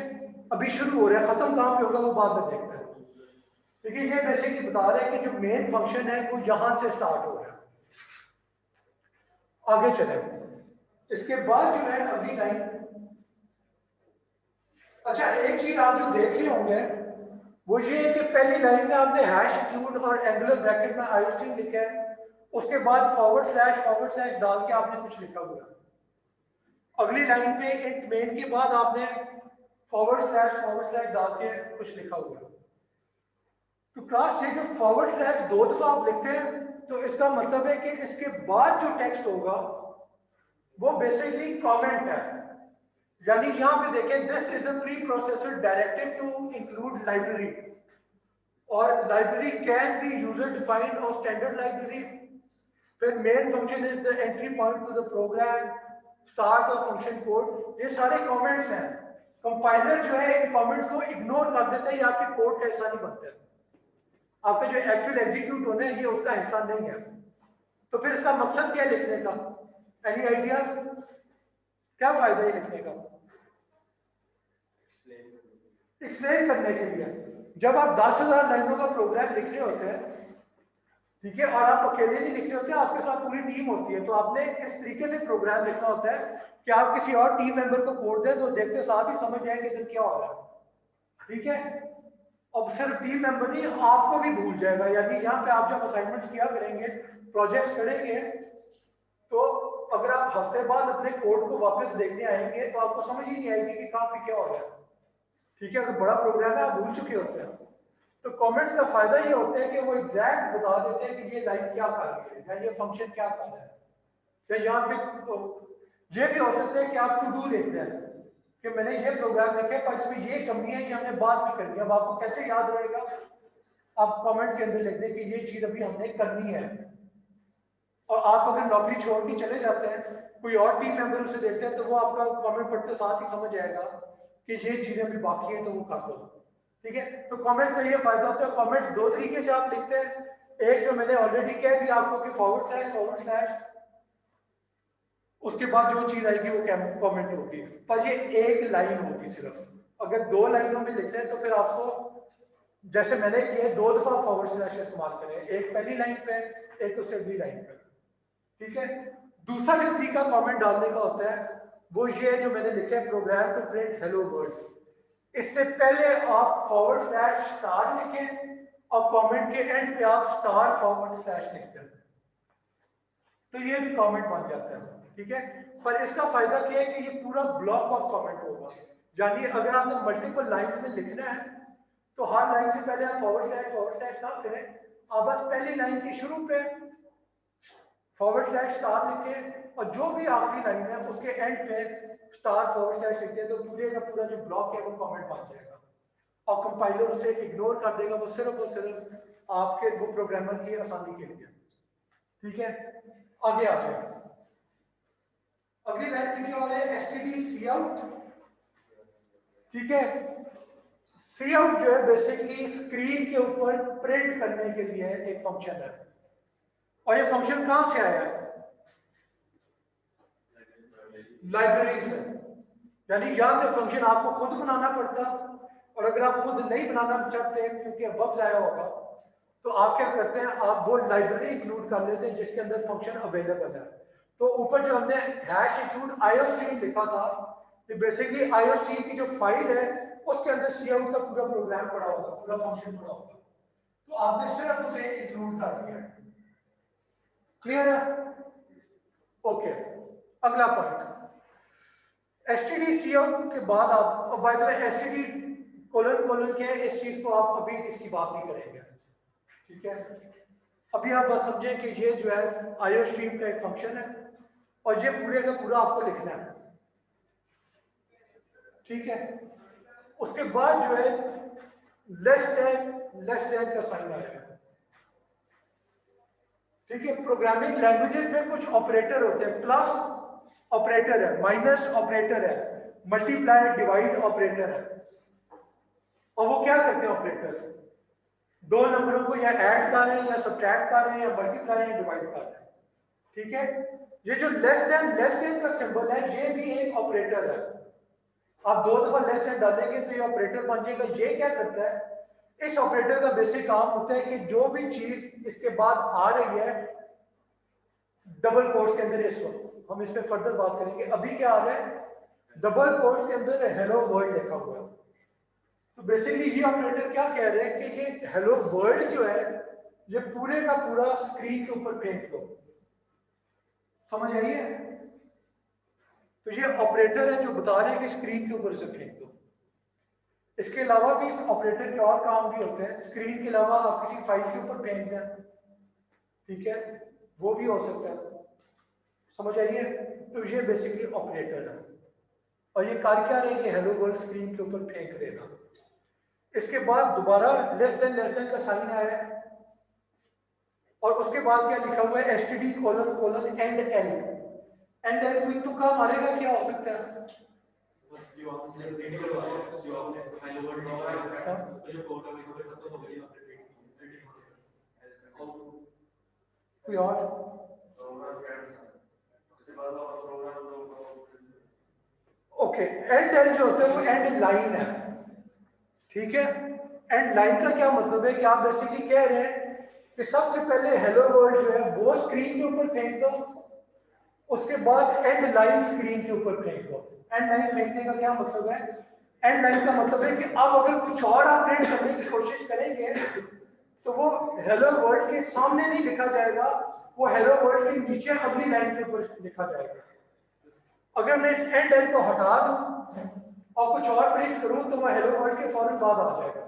अभी शुरू हो रहा है, खत्म कहां पे होगा वो बाद में देखते हैं। देखिए ये बेसिकली बता रहा है कि जो मेन फंक्शन है वो यहां से स्टार्ट हो रहा है। आगे चले, इसके बाद जो है अगली लाइन, अच्छा एक चीज आप जो देख रहे होंगे वो ये है कि पहली लाइन में आपने हैश इंक्लूड और एंगुलर ब्रैकेट में आईओस्ट्रीम लिखा है, उसके बाद फॉरवर्ड स्लैश डाल के आपने कुछ लिखा हुआ है। अगली लाइन पे इंट मेन के बाद आपने फॉरवर्ड स्लैश डाल के कुछ लिखा हुआ है। तो क्लास ये जो फॉरवर्ड स्लैश 2 दफा आप लिखते हैं तो इसका मतलब है कि इसके बाद जो टेक्स्ट होगा वो बेसिकली कमेंट है। यानी यहां पे देखें, this is a preprocessor directive to include library, और library can be user defined और स्टैंडर्ड लाइब्रेरी। फिर main function is the entry point to the program, start of function code, ये सारे कमेंट्स हैं। कंपाइलर जो है इन कमेंट्स को इग्नोर कर देता है, ये आपके कोड का हिस्सा नहीं बनता है, आपका जो एक्चुअल एग्जीक्यूट होना है ये उसका हिस्सा नहीं है। तो फिर इसका मकसद क्या है लिखने का? Any idea? क्या फायदा है लिखने का? एक्सप्लेन करने के लिए। जब आप 10,000 लाइनों का प्रोग्राम लिख रहे होते हैं, ठीक है, और आप अकेले नहीं लिख रहे होते, आपके साथ पूरी टीम होती है, तो आपने इस तरीके से प्रोग्राम लिखना होता है कि आप किसी और टीम मेंबर को कोड दें तो देखते साथ ही समझ जाए कि इधर क्या हो रहा है, ठीक है। अब सिर्फ टीम मेंबर नहीं, आपको भी भूल जाएगा। यानी यहाँ पे आप जब असाइनमेंट किया करेंगे, प्रोजेक्ट्स करेंगे, तो अगर आप हफ्ते बाद अपने कोड को वापस देखने आएंगे तो आपको समझ ही नहीं आएगी कि कहाँ पे क्या हो रहा है, ठीक है। अगर बड़ा प्रोग्राम है आप भूल चुके होते हैं, तो कमेंट्स का फायदा ये होता है कि वो एग्जैक्ट बता देते हैं कि ये लाइन क्या कर रही है या ये फंक्शन क्या कर रहा है। या यहाँ पे तो ये भी हो सकता है कि आप टू डू लिखते हैं कि मैंने ये प्रोग्राम लिखा है पर इसमें ये कमी है, ये हमने बाद में करनी है। अब आपको कैसे याद रहेगा? आप कमेंट के अंदर लिख दें कि ये चीज अभी हमने करनी है, और आप अगर नौकरी छोड़ के चले जाते हैं, कोई और टीम मेंबर उसे देखते हैं, तो वो आपका कमेंट पढ़ते साथ ही समझ जाएगा कि ये चीजें अभी बाकी है तो वो कर दो, ठीक है। तो कमेंट्स का ये फायदा होता है। कमेंट्स 2 तरीके से आप लिखते हैं, एक जो मैंने ऑलरेडी कह दिया आपको कि फॉरवर्ड स्लैश, उसके बाद जो चीज आएगी वो कमेंट होगी, पर ये एक लाइन होगी सिर्फ। अगर 2 लाइनों में लिखते हैं तो फिर आपको जैसे मैंने किया 2 दफा फॉरवर्ड स्लैश इस्तेमाल करें, एक पहली लाइन पे, एक उससे अगली लाइन पे, ठीक है। दूसरा जो तरीका कमेंट डालने का होता है वो ये है जो मैंने लिखा है, program to print hello world. इससे पहले आप फॉरवर्ड स्लैश स्टार लिखें और कमेंट के एंड पे आप स्टार फॉरवर्ड स्लैश लिखते हैं, तो ये भी कमेंट बन जाता है, ठीक है। पर इसका फायदा क्या है कि ये पूरा ब्लॉक ऑफ कमेंट होगा। यानी अगर आपने मल्टीपल लाइंस में लिखना है तो हर लाइन से पहले आप फॉरवर्ड स्लैश ना करें, आप बस पहली लाइन के शुरू पे फॉरवर्ड स्लैश स्टार लिखें और जो भी आखिरी लाइन है उसके एंड पे स्टार फॉरवर्ड स्लैश लिखते हैं तो पूरे का पूरा जो ब्लॉक है वो कमेंट बन जाएगा और कंपाइलर उसे इग्नोर कर देगा। वो सिर्फ और सिर्फ आपके वो प्रोग्रामर की आसानी के लिए। ठीक है, आगे आ जाए। अगली लाइन लिखी वाले एसटीडी सी आउट। ठीक है, सी आउट जो है बेसिकली स्क्रीन के ऊपर प्रिंट करने के लिए एक फंक्शन है और ये फंक्शन कहां से आया है? लाइब्रेरी से। यानी या तो फंक्शन आपको खुद बनाना पड़ता और अगर आप खुद नहीं बनाना चाहते क्योंकि वक्त आया होगा तो आप क्या करते हैं, आप वो लाइब्रेरी इंक्लूड कर लेते हैं जिसके अंदर फंक्शन अवेलेबल है। तो ऊपर जो हमने हैश इंक्लूड आईओस्ट्रीम लिखा था, ये बेसिकली आईओस्ट्रीम की जो फाइल है उसके अंदर सी आउट का पूरा प्रोग्राम पड़ा होगा, पूरा फंक्शन पड़ा होगा। तो आपने सिर्फ उसे इंक्लूड कर दिया। क्लियर है? ओके, अगला पॉइंट एसटीडी सी आउट के बाद आप by the way STD colon colon क्या है, इस चीज को आप अभी इसकी बात नहीं करेंगे। ठीक है, अभी आप बस समझें कि ये जो है आईओ स्ट्रीम का एक फंक्शन है और ये पूरे का पूरा आपको लिखना है। ठीक है, उसके बाद जो है लेस देन का साइन आएगा। ठीक है, प्रोग्रामिंग लैंग्वेजेस में कुछ ऑपरेटर होते हैं, प्लस ऑपरेटर है, माइनस ऑपरेटर है, मल्टीप्लाई डिवाइड ऑपरेटर है। और वो क्या करते हैं ऑपरेटर? दो नंबरों को या ऐड कर रहे हैं या सब्ट्रैक्ट कर रहे हैं या मल्टीप्लाई या डिवाइड कर रहे हैं। ठीक है, ये जो लेस देन का सिंबल है ये भी एक ऑपरेटर है। आप दो दफा लेस देन डालेंगे तो ये ऑपरेटर बन जाएगा। ये क्या करता है, इस ऑपरेटर का बेसिक काम होता है कि जो भी चीज इसके बाद आ रही है डबल कोट्स के अंदर, इस वक्त हम इस पे फर्दर बात करेंगे, अभी क्या आ रहा है, डबल कोट्स के अंदर हेलो वर्ल्ड लिखा हुआ है। तो बेसिकली ये ऑपरेटर क्या कह रहे हैं कि ये हेलो वर्ल्ड जो है ये पूरे का पूरा स्क्रीन के ऊपर फेंक दो। समझ आई है? तो ये ऑपरेटर है जो बता रहे हैं कि स्क्रीन के ऊपर से फेंक दो। इसके अलावा भी इस ऑपरेटर के और काम भी होते हैं। स्क्रीन के अलावा आप किसी फाइल के ऊपर फेंक दें, ठीक है, वो भी हो सकता है। समझ आइए? तो ये बेसिकली ऑपरेटर है और ये कर क्या रहे हैं, हेलो वर्ल्ड स्क्रीन के ऊपर फेंक देना। इसके बाद दोबारा लेस देन का साइन आया है और उसके बाद क्या लिखा हुआ है, STD colon colon and L. And L कोई तुक्का मारेगा, क्या हो सकता है? कोई और? ओके, एंड एल जो होता है वो एंड लाइन है। ठीक है, एंड लाइन का क्या मतलब है कि आप बेसिकली कह रहे हैं कि सबसे पहले हेलो वर्ल्ड जो है वो स्क्रीन के ऊपर फेंक दो, उसके बाद एंड लाइन स्क्रीन के ऊपर फेंक दो। एंड लाइन फेंकने का क्या मतलब है? एंड लाइन का मतलब है कि अब अगर कुछ और आप प्रिंट करने की कोशिश करेंगे तो वो हेलो वर्ल्ड के सामने नहीं लिखा जाएगा, वो हेलो वर्ल्ड के नीचे अगली लाइन के ऊपर लिखा जाएगा। अगर मैं इस एंड लाइन को हटा दूं और कुछ और प्रिंट करूं तो वह हेलो वर्ल्ड के फौरन बाद आ जाएगा।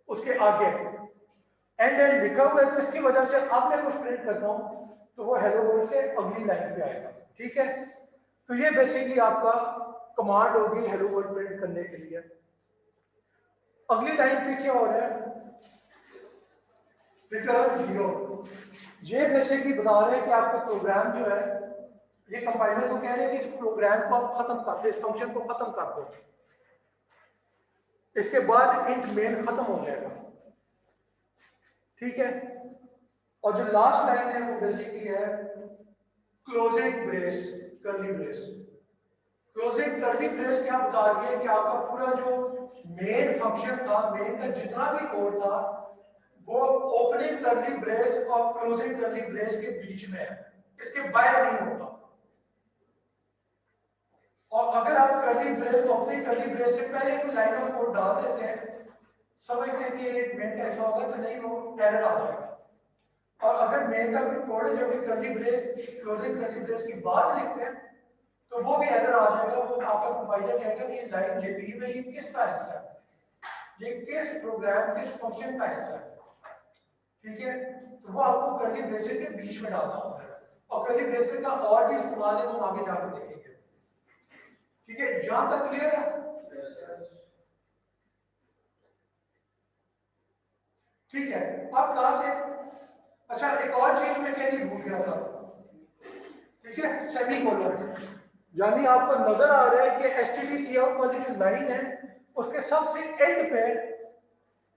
उसके आगे एंड एंड लिखा हुआ है तो इसकी वजह से अब मैं कुछ प्रिंट करता हूं तो वो हेलो वर्ल्ड से अगली लाइन पे आएगा। ठीक है, तो ये बेसिकली आपका कमांड होगी हेलो वर्ल्ड प्रिंट करने के लिए। अगली लाइन पे क्या हो रहा है, रिटर्न 0। ये बेसिकली बता रहे हैं कि आपका प्रोग्राम जो है, ये कंपाइलर को कह रहे हैं कि इस प्रोग्राम को आप खत्म कर दो, इस फंक्शन को खत्म कर दो। इसके बाद इंट मेन खत्म हो जाएगा। ठीक है, और जो लास्ट लाइन है वो बेसिकली है closing brace, curly brace. Closing curly brace क्या बता रही है कि आपका पूरा जो मेन फंक्शन था, मेन का जितना भी कोड था, वो ओपनिंग कर्ली ब्रेस और क्लोजिंग कर्ली ब्रेस के बीच में है, इसके बाहर नहीं होगा। और अगर आप curly brace, opening curly brace से पहले कोई लाइन ऑफ कोड डाल देते हैं, समझते हैं कि ये मेन का ऐसा होगा, तो नहीं, वो एरर आ जाएगा। और अगर मेन का कोई कोड है जो कि curly brace, closing curly brace के बाद लिखते हैं, तो वो भी एरर आ जाएगा। वो आपका कंपाइलर कहेगा कि ये लाइन ये दी में ये किसका हिस्सा है, ये किस प्रोग्राम, किस फंक्शन का हिस्सा है। ठीक है, तो वो आपको कर्ली ब्रेसेस के बीच में डालना होता है। और कर्ली ब्रेसेस का और भी इस्तेमाल है, वो हम आगे जाकर देखेंगे। ठीक है, जहां तक क्लियर है? ठीक है, अब क्लास एक, अच्छा एक और चीज मैं कहनी भूल गया था, ठीक है, सेमीकोलन। यानी आपको नजर आ रहा है कि एसटीडी आउट वाली जो लाइन है उसके सबसे एंड पे,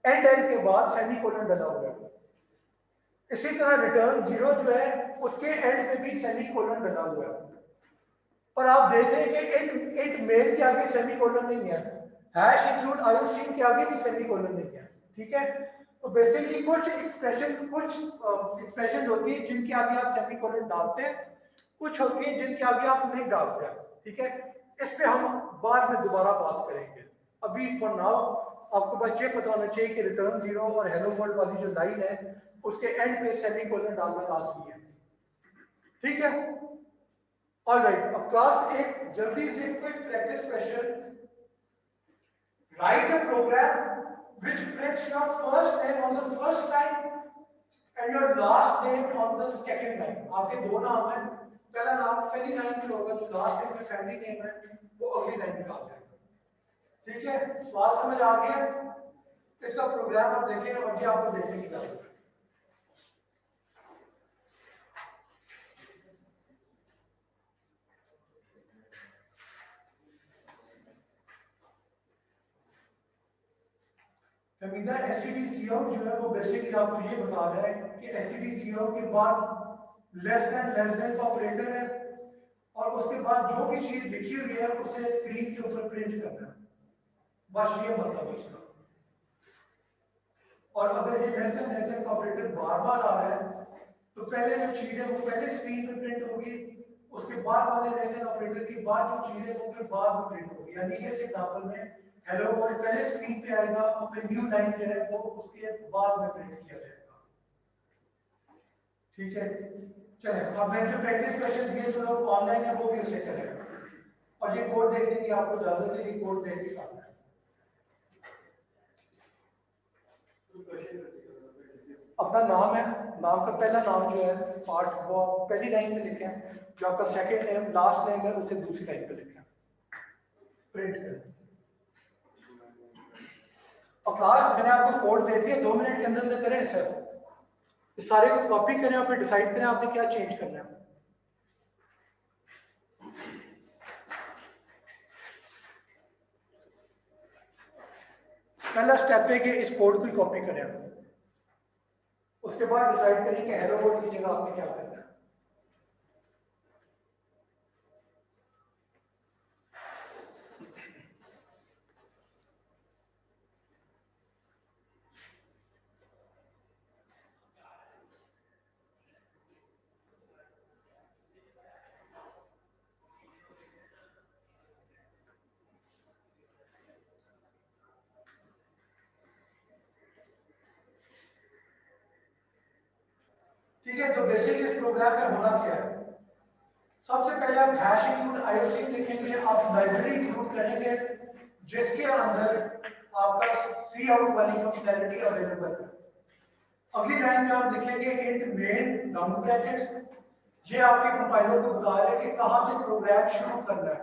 एंड के बाद सेमीकोलन डला हुआ है। इसी तरह रिटर्न जीरो जो है उसके एंड पे भी सेमीकोलन डला हुआ है। पर आप देख रहे हैं कि इंट मेन के आगे सेमीकोलन नहीं है, हैश इंक्लूड आयोस्ट्रीम के आगे भी सेमीकोलन नहीं है। ठीक है, तो बेसिकली कुछ एक्सप्रेशन होती है जिनके आगे आप सेमीकोलन डालते हैं, कुछ होती है जिनके आगे आप नहीं डालते हैं। ठीक है, इस पे हम बाद में दोबारा बात करेंगे। अभी फॉर नाउ आपको बस ये पता होना चाहिए कि रिटर्न जीरो और हेलो वर्ल्ड वाली जो लाइन है उसके एंड पे सेमीकोलन डालना लाजमी है। ठीक है, ऑलराइट, अब क्लास एक जल्दी से quick practice question. Write a program which prints your first name on the first line and your last name on the second line. आपके दो नाम हैं, पहला नाम पहली लाइन में होगा, जो लास्ट नेम में फैमिली नेम है वो अगली लाइन में आ जाएगा। ठीक है, सवाल समझ आ गया? इसका प्रोग्राम आप देखें और ये आपको देखने की जरूरत है। हमीदा एसटीडी जो है वो बेसिकली आपको ये बता रहा है कि एसटीडी के बाद लेस देन का ऑपरेटर है और उसके बाद जो भी चीज लिखी हुई है उसे स्क्रीन के ऊपर प्रिंट करना है, बस ये मतलब है इसका। और अगर ये लेस देन का ऑपरेटर बार बार आ रहा है तो पहले जो चीज है वो पहले स्क्रीन पे प्रिंट होगी, उसके बाद वाले लेस देन ऑपरेटर के बाद जो चीज है वो फिर बाद में प्रिंट होगी। यानी इस एग्जांपल में हेलो वर्ल्ड पहले स्क्रीन पे आएगा और फिर न्यू लाइन जो है वो उसके बाद में प्रिंट किया जाएगा। ठीक है, चलें, अब मैंने जो प्रैक्टिस क्वेश्चन दिए जो लोग ऑनलाइन है वो भी उसे करें और ये कोड देखने की आपको इजाजत है, ये कोड देख के करना है। अपना नाम है, नाम का पहला नाम जो है पार्ट वो पहली लाइन में लिखें, जो आपका सेकंड नेम लास्ट नेम है उसे दूसरी लाइन पे लिखें, प्रिंट करें। और क्लास मैंने आपको कोड दे दिया, 2 मिनट के अंदर करें सर, इस सारे को कॉपी करें और फिर डिसाइड करें आपने क्या चेंज करना है। पहला स्टेप है कि इस कोड को कॉपी करें, उसके बाद डिसाइड करें कि हेलो वर्ल्ड की जगह आपने क्या करना है। ठीक है, तो बेसिकली इस प्रोग्राम में होना क्या है, सबसे पहले आप हैश इंक्लूड आईओस्ट्रीम लिखेंगे, आप लाइब्रेरी इंक्लूड करेंगे जिसके अंदर आपका सी आउट वाली फंक्शनैलिटी अवेलेबल है। अगली लाइन में आप लिखेंगे इंट मेन राउंड ब्रैकेट्स, ये आपके कंपाइलर को बता रहे हैं कि कहां से प्रोग्राम शुरू करना है।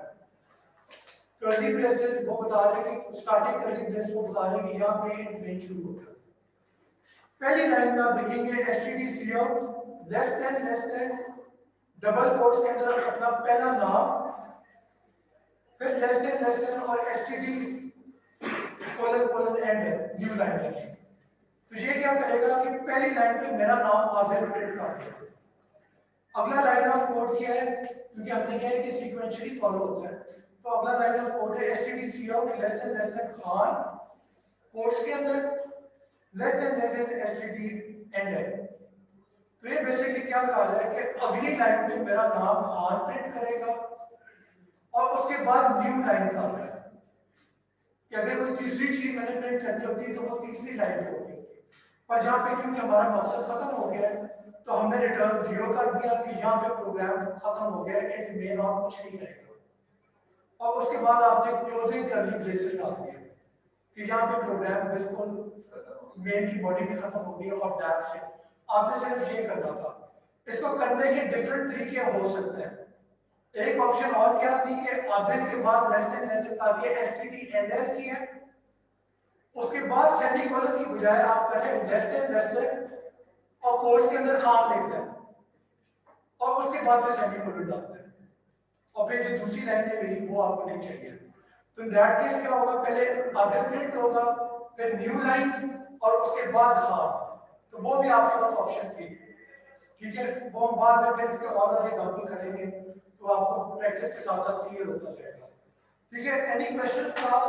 कर्ली ब्रेसेस वो बता रहे हैं कि स्टार्टिंग कर्ली ब्रेस वो बता रहे हैं कि यहां पे इंट मेन शुरू होता है। पहली लाइन में आप लिखेंगे STD out less than double quotes के अंदर अपना पहला नाम, फिर लेस देन और STD colon and new line है। तो ये क्या करेगा कि पहली लाइन पे मेरा नाम आगे प्रिंट कर देगा। अगला लाइन ऑफ कोड क्या है, क्योंकि हमने कहा है कि सीक्वेंशियली फॉलो होता है, तो अगला लाइन ऑफ कोड है STD out less than Khan quotes के अंदर लेस देन एसटीडी एंड है। तो ये बेसिकली क्या कहा है कि अगली लाइन में मेरा नाम खान प्रिंट करेगा और उसके बाद न्यू लाइन का है कि अगर कोई तीसरी चीज मैंने प्रिंट करनी होती तो वो तीसरी लाइन पे होगी, पर यहाँ पे क्योंकि हमारा मकसद खत्म हो गया है तो हमने रिटर्न 0 कर दिया कि यहाँ पे प्रोग्राम खत्म हो गया, इंट मेन और कुछ नहीं रहेगा। और उसके बाद आपने क्लोजिंग कर्ली ब्रेसेस डाल दिया कि यहाँ पे प्रोग्राम बिल्कुल मेन की बॉडी भी खत्म हो गई और दैट से आपने सिर्फ ये करना था। इसको करने के डिफरेंट तरीके हो सकते हैं। एक ऑप्शन और क्या थी कि आधे के बाद लेस देन आगे एसटीडी एंड की है, उसके बाद सेमीकोलन की बजाय आप करें लेस देन और कोर्स के अंदर खाम लिखते हैं और उसके बाद में सेमीकोलन डालते हैं और फिर जो दूसरी लाइन में रही वो आपको नहीं चाहिए। तो इन दैट केस क्या होगा, पहले आधे प्रिंट होगा, फिर न्यू लाइन और उसके बाद खाम। तो वो भी आपके पास ऑप्शन थी, ठीक है। वो हम बाद में फिर इसके और अधिक एग्जांपल करेंगे तो आपको प्रैक्टिस के साथ साथ क्लियर होता जाएगा, ठीक है। Any question class?